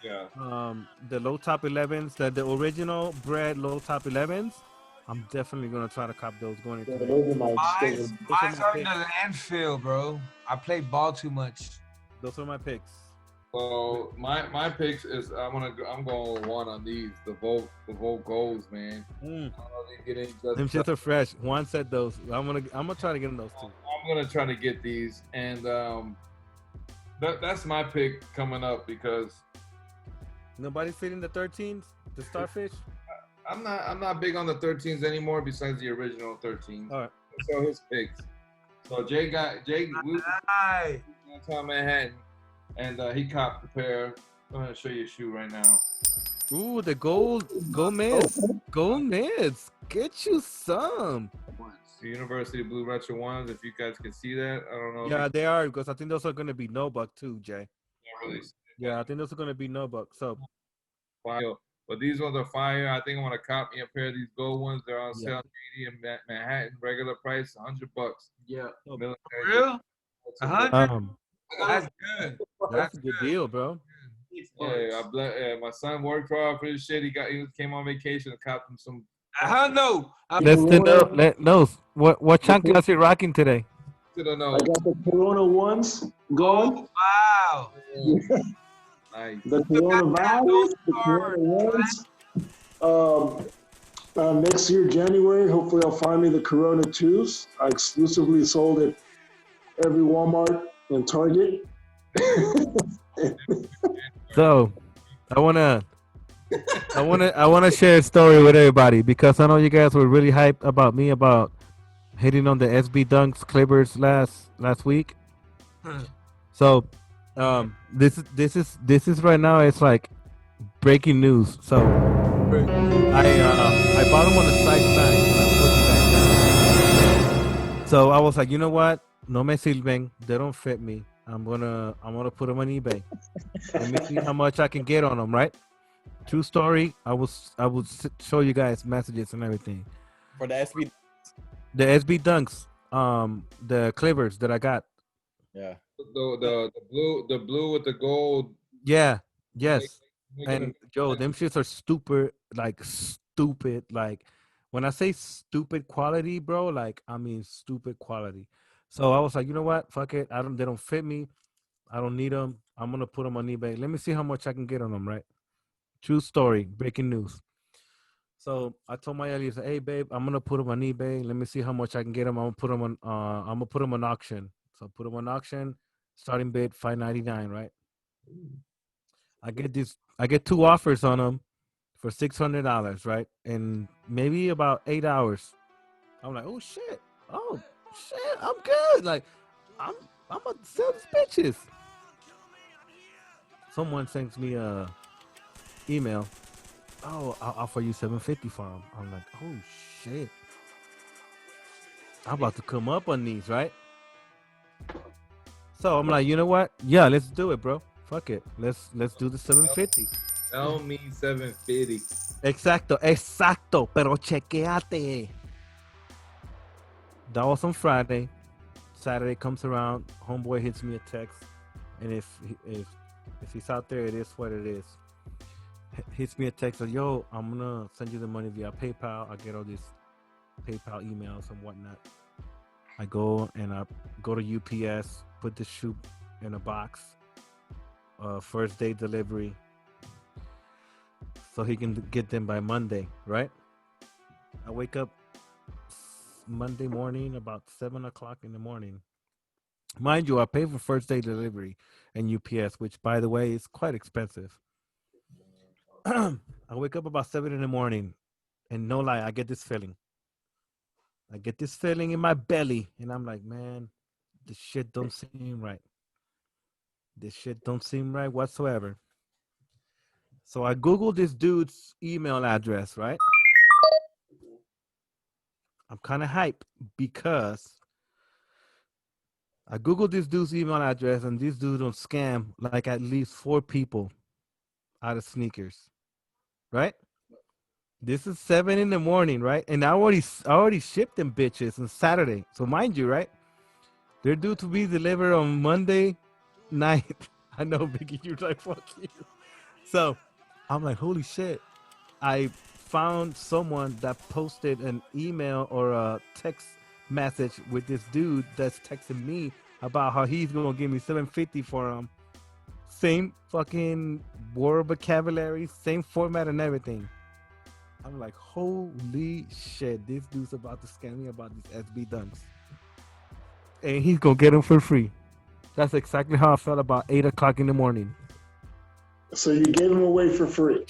Yeah. The low top 11s, the original bread low top 11s. I'm definitely gonna try to cop those going into. Mine's are in the landfill, bro. I play ball too much. Those are my picks. So my picks is I'm going with one on these, the Volt Golds, man. Them shits are fresh. Juan said those. I'm gonna try to get them those too. I'm gonna try to get these, and that's my pick coming up, because nobody's fitting the 13s, the Starfish. I'm not big on the 13s anymore, besides the original 13s. All right. So his picks. So Jay we downtown Manhattan, and he copped the pair. I'm gonna show you a shoe right now. Ooh, the gold mids. Get you some. The University Blue Retro ones, if you guys can see that. I don't know. Yeah, they are, because I think those are gonna be no buck too, Jay. Really. Yeah, I think those are gonna be no buck. So. But these ones are fire. I think I want to cop me a pair of these gold ones. They're on sale in Manhattan, regular price, $100. Yeah. Military. For real? 100? That's good. That's a good deal, bro. Yeah, my son worked hard for this shit. He came on vacation and copped him some. I know. Let know what chanclas you rocking today. I don't know. I got the Corona ones going. Oh, wow. Nice. The coronavirus, the Corona ones. Next year, January, hopefully I'll find me the Corona 2s. I exclusively sold at every Walmart and Target. So, I wanna share a story with everybody, because I know you guys were really hyped about me about hitting on the SB Dunks Clippers last week. So, this is right now. It's like breaking news. So, I bought them on the site tonight. So I was like, you know what? No me sirven. They don't fit me. I'm gonna put them on eBay. Let me see how much I can get on them. Right? True story. I will show you guys messages and everything. For the SB. The SB Dunks, the Clippers that I got. Yeah. The blue with the gold. Yeah. Yes. Making And Joe, them shits are stupid. Like stupid. Like when I say stupid quality, bro, like I mean stupid quality. So I was like, you know what? Fuck it. They don't fit me. I don't need them. I'm gonna put them on eBay. Let me see how much I can get on them. Right? True story. Breaking news. So I told my Ellie, "Hey, babe, I'm gonna put them on eBay. Let me see how much I can get them. I'm gonna put them on. I'm gonna put them on auction. So I put them on auction. Starting bid $5.99. Right? I get two offers on them for $600. Right? In maybe about 8 hours. I'm like, oh shit, I'm good. Like, I'm gonna sell these bitches. Someone sends me a email. Oh, I'll offer you $750 for them. I'm like, oh shit. I'm about to come up on these, right? So I'm like, you know what? Yeah, let's do it, bro. Fuck it. Let's do the $750. Tell me $750. Exacto. Pero chequeate. That was on Friday. Saturday comes around. Homeboy hits me a text, and if he's out there, it is what it is. Hits me a text like, yo, I'm gonna send you the money via PayPal. I get all these PayPal emails and whatnot. I go to UPS, put the shoe in a box, first day delivery, so he can get them by Monday, right? I wake up Monday morning about 7:00 in the morning. Mind you, I pay for first day delivery and UPS, which by the way is quite expensive. I wake up about 7 in the morning, and no lie, I get this feeling. I get this feeling in my belly, and I'm like, man, this shit don't seem right. This shit don't seem right whatsoever. So I Googled this dude's email address, right? I'm kind of hyped because I Googled this dude's email address, and this dude don't scam like at least 4 people out of sneakers, right? This is 7 in the morning, right? And I already shipped them bitches on Saturday. So mind you, right? They're due to be delivered on Monday night. I know, Vicky, you're like, fuck you. So I'm like, holy shit. I found someone that posted an email or a text message with this dude that's texting me about how he's gonna give me $750 for him. Same fucking word vocabulary, same format and everything. I'm like, holy shit, this dude's about to scam me about these SB Dunks. And he's gonna get them for free. That's exactly how I felt about 8:00 in the morning. So you gave them away for free.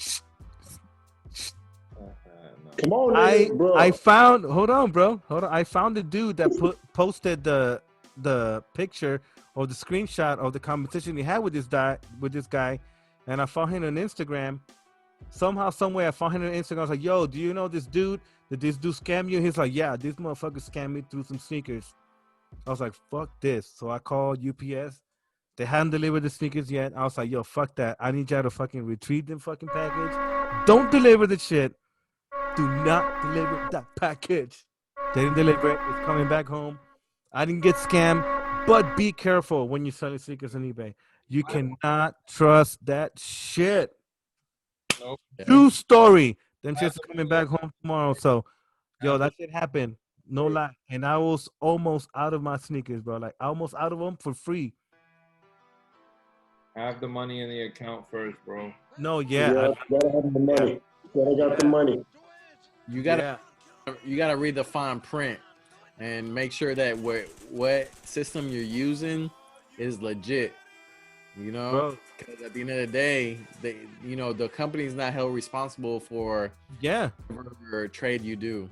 Come on, bro. I found. Hold on, bro. Hold on. I found the dude that posted the picture or the screenshot of the competition he had with this guy, and I found him on Instagram. Somehow, someway, I found him on Instagram. I was like, "Yo, do you know this dude? Did this dude scam you?" He's like, "Yeah, this motherfucker scammed me through some sneakers." I was like, "Fuck this!" So I called UPS. They hadn't delivered the sneakers yet. I was like, "Yo, fuck that! I need y'all to fucking retrieve them fucking package. Don't deliver the shit. Do not deliver that package." They didn't deliver it. It's coming back home. I didn't get scammed, but be careful when you're selling sneakers on eBay. You cannot trust that shit. Nope. True story. Them shit's coming back home tomorrow. So, yo, that shit happened. No lie. And I was almost out of my sneakers, bro. Like, almost out of them for free. Have the money in the account first, bro. No, yeah. Gotta have the money. Gotta got the money. You gotta read the fine print and make sure that what system you're using is legit. You know, because at the end of the day, the company's not held responsible for whatever trade you do.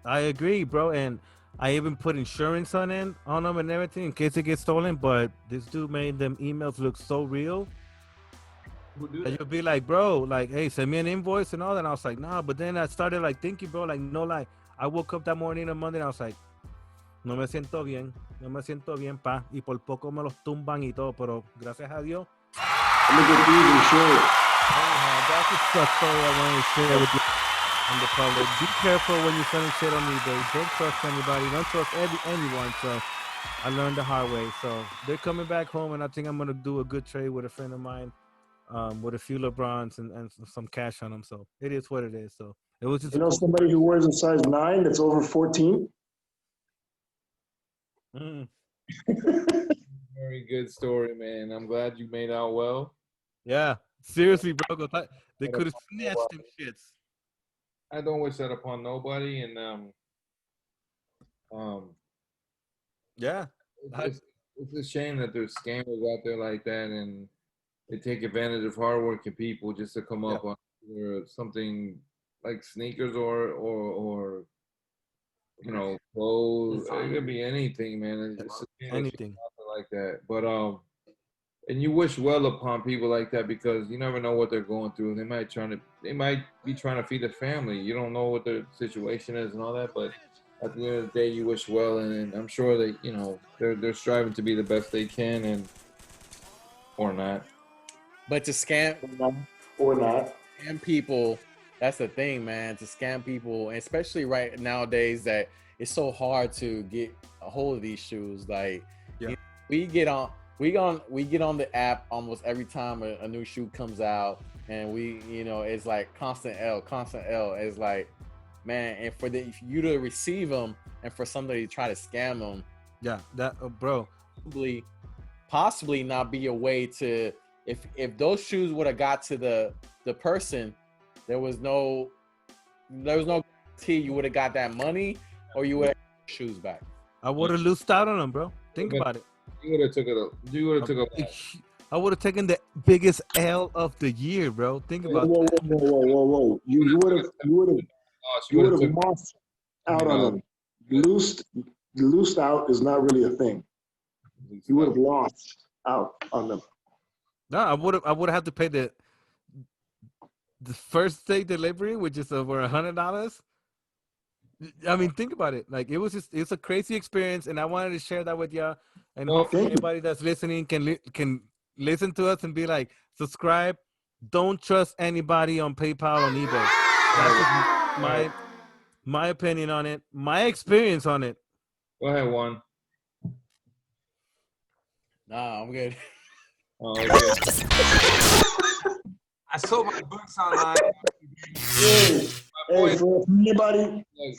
I agree, bro. And I even put insurance on them and everything in case it gets stolen. But this dude made them emails look so real that you'll be like, bro, like, hey, send me an invoice and all that. And I was like, nah. But then I started like thinking, bro, like, no lie. I woke up that morning on Monday and I was like, no me siento bien, pa. Y por poco me los tumban y todo, pero gracias a Dios. Look at these and share it. That's just a story I wanted to share with you on the public. Be careful when you're selling shit on eBay. Don't trust anybody. Don't trust anyone. So I learned the hard way. So they're coming back home, and I think I'm gonna do a good trade with a friend of mine, with a few LeBrons and some cash on them. So it is what it is. So it was just. You know somebody who wears a size 9 that's over 14? Very good story, man. I'm glad you made out well. Yeah, seriously, bro. They could have snatched them shits. I don't wish that upon nobody, and yeah, it's a shame that there's scammers out there like that, and they take advantage of hardworking people just to come up on something like sneakers or you know, clothes. It could be anything, man. It's anything like that. But and you wish well upon people like that because you never know what they're going through. They might be trying to feed their family. You don't know what their situation is and all that. But at the end of the day, you wish well, and I'm sure that you know they're striving to be the best they can, and or not. But to scam or not scam people, that's the thing, man. To scam people, and especially right nowadays that it's so hard to get a hold of these shoes. Like you know, we get on the app almost every time a new shoe comes out, and it's like constant L. It's like, man, and for you to receive them and for somebody to try to scam them, bro, possibly not be a way to if those shoes would have got to the person, there was no guarantee you would have got that money or you would have shoes back. I would have loosed out on them, bro. Think about it. You would have took it. I would have taken the biggest L of the year, bro. Think about that. Whoa. You would have lost out on them. Loosed out is not really a thing. You would have lost out on them. No, I would have had to pay the first day delivery, which is over $100. I mean, think about it. Like it's a crazy experience, and I wanted to share that with y'all. And hopefully anybody that's listening can listen to us and be like, subscribe. Don't trust anybody on PayPal on eBay. That's just my opinion on it. My experience on it. Go ahead, Juan. Nah, I'm good. Oh, okay. I sold my books online. Hey, for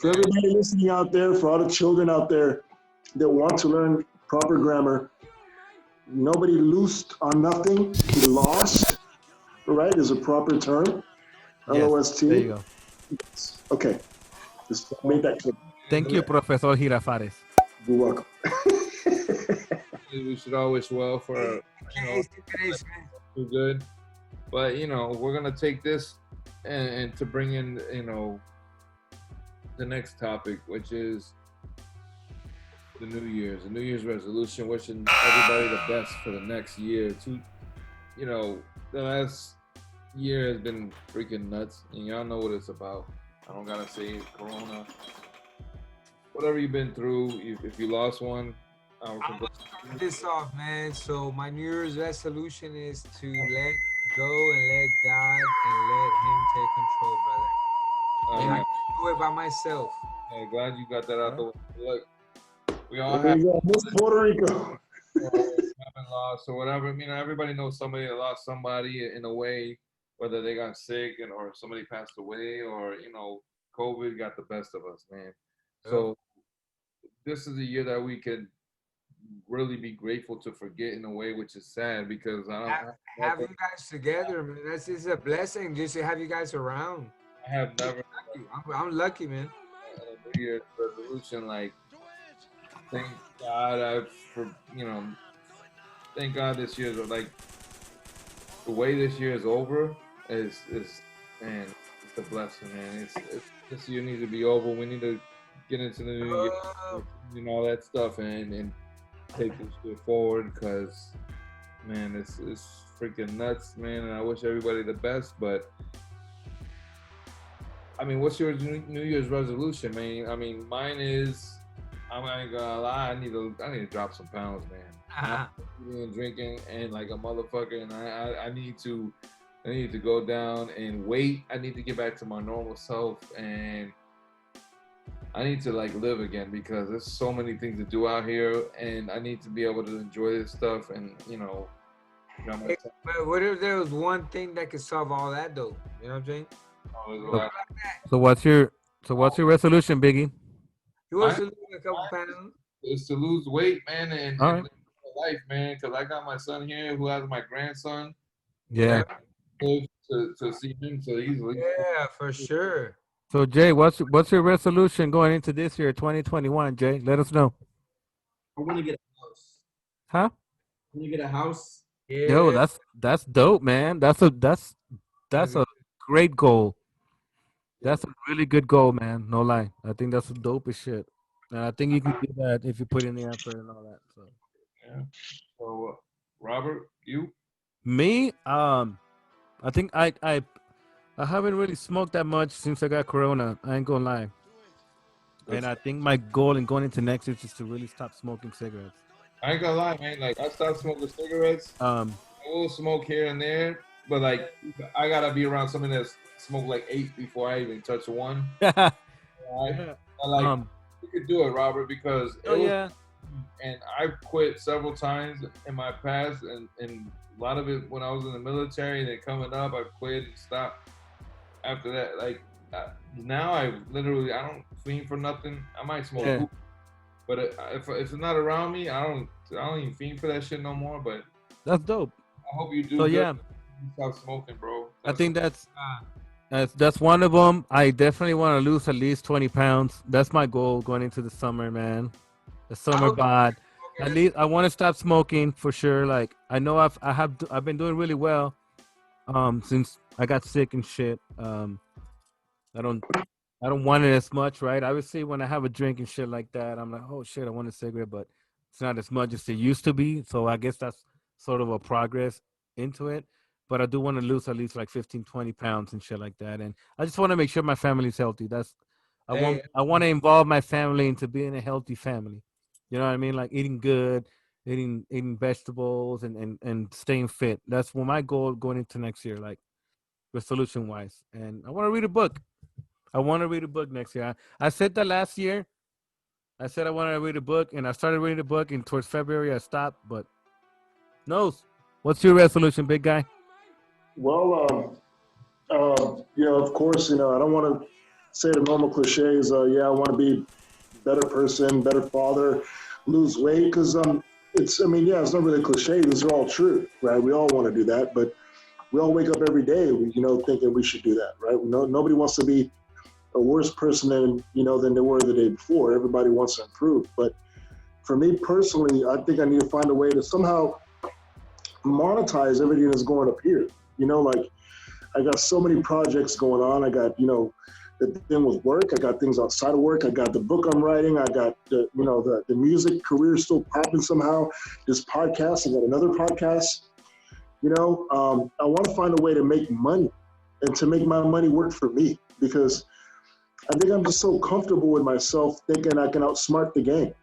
everybody listening out there, for all the children out there that want to learn proper grammar, nobody loosed on nothing. He lost, right, is a proper term. L-O-S-T. There you go. Okay. Just made that clear. Thank you, Professor Girafares. You're welcome. We should always well for too good. But we're gonna take this and to bring in the next topic, which is the New Year's resolution, wishing everybody the best for the next year. The last year has been freaking nuts, and y'all know what it's about. I don't gotta say it, Corona. Whatever you've been through, if you lost one, I'm gonna start this off, man. So my New Year's resolution is to let go and let God and let Him take control, brother. And I can do it by myself. Hey, glad you got that out the way. Look, we all There have you go. Miss Puerto Rico. lost or whatever. Everybody knows somebody that lost somebody in a way, whether they got sick or somebody passed away or COVID got the best of us, man. So this is a year that we could really be grateful to forget in a way, which is sad because I don't have you guys together, man. That's just a blessing just to have you guys around. I have never. I'm lucky, man. New Year's resolution, like thank God thank God this year's like the way this year is over is man, it's a blessing, man. It's this year needs to be over. We need to get into the new year, and all that stuff, and take this shit forward. Because man, it's freaking nuts, man. And I wish everybody the best. But I mean, what's your New Year's resolution, man? I mean, mine is. I'm not gonna lie. I need to drop some pounds, man. I'm eating and drinking and like a motherfucker, and I need to go down and weight. I need to get back to my normal self, and I need to like live again because there's so many things to do out here, and I need to be able to enjoy this stuff. And but what if there was one thing that could solve all that, though? You know what I'm saying? So what's your resolution, Biggie? You want to lose a couple pounds? It's to lose weight, man, and all right. live my life, man. Because I got my son here who has my grandson. Yeah. To see him so easily. Yeah, for sure. So Jay, what's your resolution going into this year, 2021? Jay, let us know. I want to get a house. Huh? I want to get a house. Yeah. Yo, that's dope, man. That's a great goal. That's a really good goal, man. No lie. I think that's the dopest shit. And I think you can do that if you put in the effort and all that. So yeah. So Robert, you? Me, I think I haven't really smoked that much since I got corona. I ain't gonna lie. And I think my goal in going into next year is just to really stop smoking cigarettes. I ain't gonna lie, man. Like I stopped smoking cigarettes. I will smoke here and there, but like I gotta be around someone that's smoked like 8 before I even touch one. Right? Like you could do it, Robert, because and I've quit several times in my past, and a lot of it when I was in the military, and then coming up, I quit and stopped. After that, like now I don't fiend for nothing. I might smoke, hookah, but if it's not around me, I don't even fiend for that shit no more. But that's dope. I hope you do. So good. Stop smoking, bro. I think that's one of them. I definitely want to lose at least 20 pounds. That's my goal going into the summer, man. The summer bod. At least I want to stop smoking for sure. Like I know I've been doing really well since I got sick and shit. I don't want it as much, right? Obviously when I have a drink and shit like that, I'm like, oh shit, I want a cigarette, but it's not as much as it used to be. So I guess that's sort of a progress into it. But I do want to lose at least like 15, 20 pounds and shit like that. And I just want to make sure my family's healthy. I want to involve my family into being a healthy family. You know what I mean? Like eating good, eating vegetables and staying fit. That's my goal going into next year, like resolution wise. And I want to read a book. I want to read a book next year. I said that last year. I said I wanted to read a book, and I started reading a book, and towards February I stopped. But what's your resolution, big guy? Well, of course, I don't want to say the normal cliches. I want to be a better person, better father, lose weight, because it's not really a cliche. These are all true, right? We all want to do that, but we all wake up every day, thinking we should do that, right? Nobody wants to be a worse person than they were the day before. Everybody wants to improve, but for me personally, I think I need to find a way to somehow monetize everything that's going up here. Like I got so many projects going on. I got, the thing with work. I got things outside of work. I got the book I'm writing. I got the music career still popping somehow. This podcast, I got another podcast. I want to find a way to make money and to make my money work for me, because I think I'm just so comfortable with myself thinking I can outsmart the game,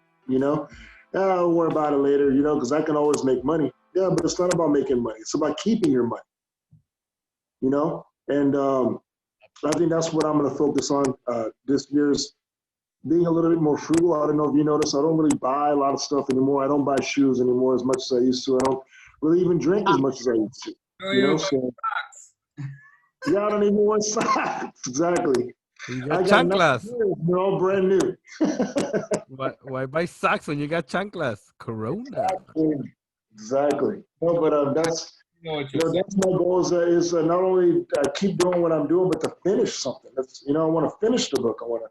I'll worry about it later, because I can always make money. Yeah, but it's not about making money. It's about keeping your money, and I think that's what I'm going to focus on this year's, being a little bit more frugal. I don't know if you noticed, I don't really buy a lot of stuff anymore. I don't buy shoes anymore as much as I used to. I don't really even drink as much as I used to. I don't even wear socks. Exactly. You got chanclas. They're all brand new. Why buy socks when you got chanclas? Corona. Exactly. No, but that's my goal is not only keep doing what I'm doing, but to finish something. That's I want to finish the book. I want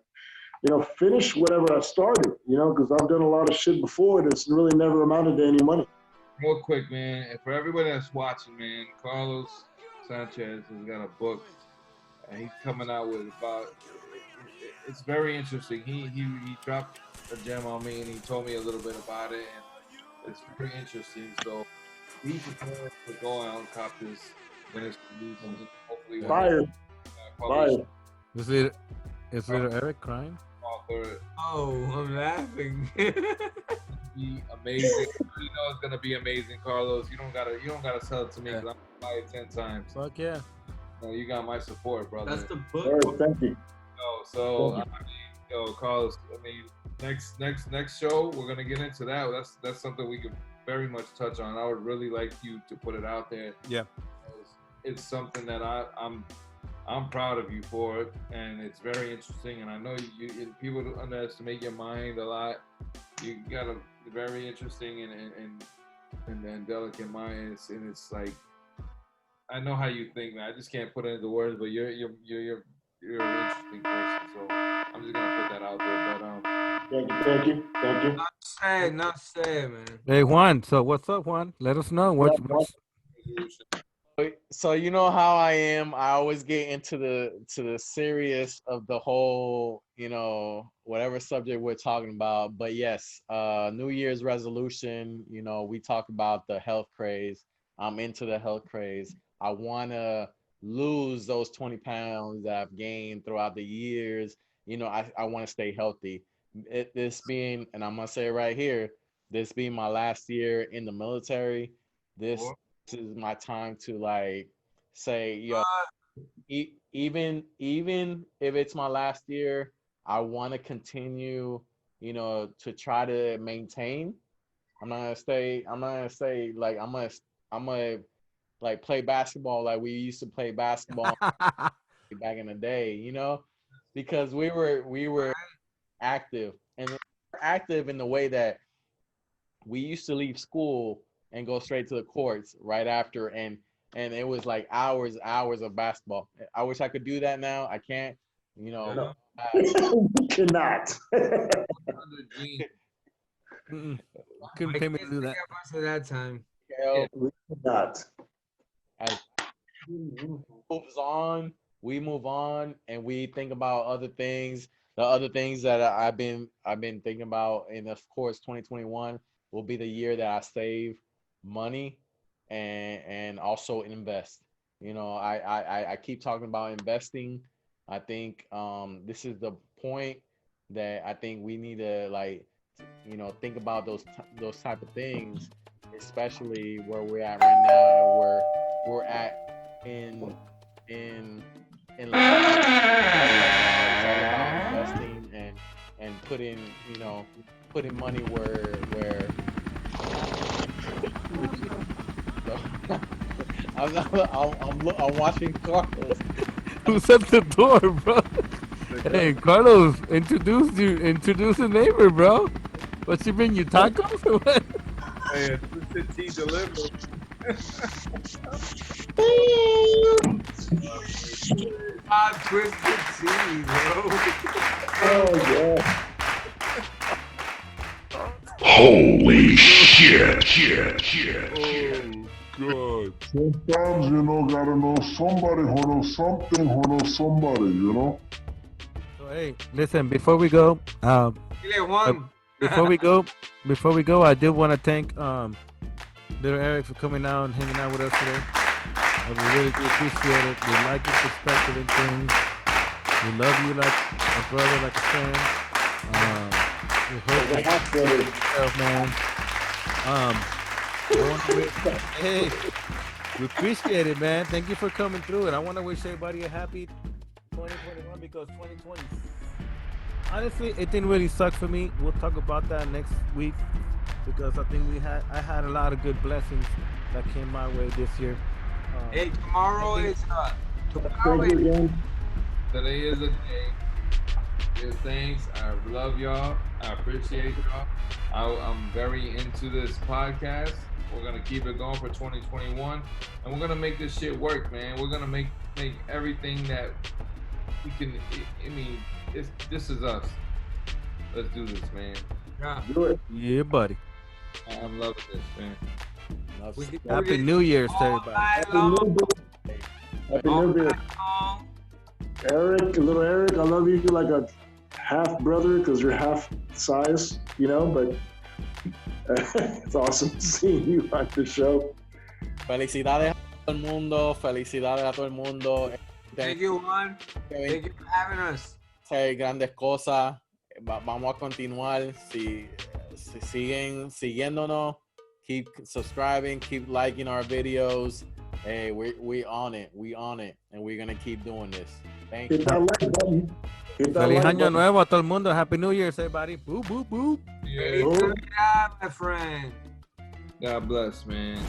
to finish whatever I started. Because I've done a lot of shit before that's really never amounted to any money. Real quick, man, and for everybody that's watching, man, Carlos Sanchez has got a book, and he's coming out with it's very interesting. He dropped a gem on me and he told me a little bit about it, and it's very interesting. So be prepared to go out and cop this when it's released, and hopefully Fire. Fire. Is little Eric crying? Author Oh, I'm laughing. be amazing. You know it's gonna be amazing, Carlos. You don't gotta sell it to me because I'm gonna buy it 10 times. Fuck yeah. No, you got my support, brother. That's the book. Eric, thank you. So I mean, yo, Carlos. I mean, next show we're gonna get into that. That's something we can very much touch on. I would really like you to put it out there. Yeah. It's something that I'm proud of you for it, and it's very interesting. And I know you people underestimate your mind a lot. You got a very interesting and delicate mind, and it's like I know how you think, man. I just can't put it into words, but you're an interesting person. So I'm just gonna put that out there. But Thank you. Not sad, man. Hey Juan, so what's up, Juan? Let us know what's So you know how I am. I always get into the serious of the whole, whatever subject we're talking about. But yes, New Year's resolution. We talk about the health craze. I'm into the health craze. I want to lose those 20 pounds that I've gained throughout the years. I want to stay healthy. This being, and I'm gonna say it right here, this being my last year in the military. This is my time to say, yo, even if it's my last year, I want to continue, to try to maintain. I'm not gonna say like I'm gonna like play basketball like we used to play basketball back in the day, because we were active, and active in the way that we used to leave school and go straight to the courts right after, and it was like hours of basketball. I wish I could do that now. I can't, No. You cannot. couldn't pay me to do that. Much of that time. We cannot. As we move on, and we think about other things. The other things that I've been thinking about, and of course, 2021 will be the year that I save money and also invest. I keep talking about investing. I think this is the point that I think we need to think about those type of things, especially where we're at right now, where we're at in life. It's all about investing and putting money where I'm watching Carlos. Who's at the door, bro? Hey, Carlos, introduce the neighbor, bro. What, she bring you tacos or what? Hey, Twisted Tea delivered. Twisted Tea, bro. Oh yeah. Holy shit. Oh, God. Sometimes, gotta know somebody who knows something, who knows somebody, So, hey, listen, before we go, before we go, I did want to thank little Eric for coming out and hanging out with us today. We really do appreciate it. We like your perspective and things. We love you like a brother, like a friend. We hope you yourself, man. Hey, we appreciate it, man. Thank you for coming through, and I want to wish everybody a happy 2021 because 2020. Honestly, it didn't really suck for me. We'll talk about that next week because I think I had a lot of good blessings that came my way this year. Hey, tomorrow is Today is a day. Give thanks. I love y'all. I appreciate y'all. I'm very into this podcast. We're gonna keep it going for 2021, and we're gonna make this shit work, man. We're gonna make everything that we can. I mean, this is us. Let's do this, man. Yeah. Do it. Yeah, buddy. I'm loving this, man. Happy New Year's to everybody. Happy New Year. Eric, little Eric, I love you like a half brother because you're half size, you know, but it's awesome seeing you on the show. Felicidades a todo el mundo. Felicidades a todo el mundo. Thank you, Juan. Thank you for having us. Grandes cosas. Vamos a continuar. Si siguen siguiéndonos, keep subscribing, keep liking our videos. Hey, we on it. We on it. And we're going to keep doing this. Thank you. Feliz año nuevo a todo el mundo. Happy New Year, everybody. Boop, boop, boop. Yeah, my friend. God bless, man.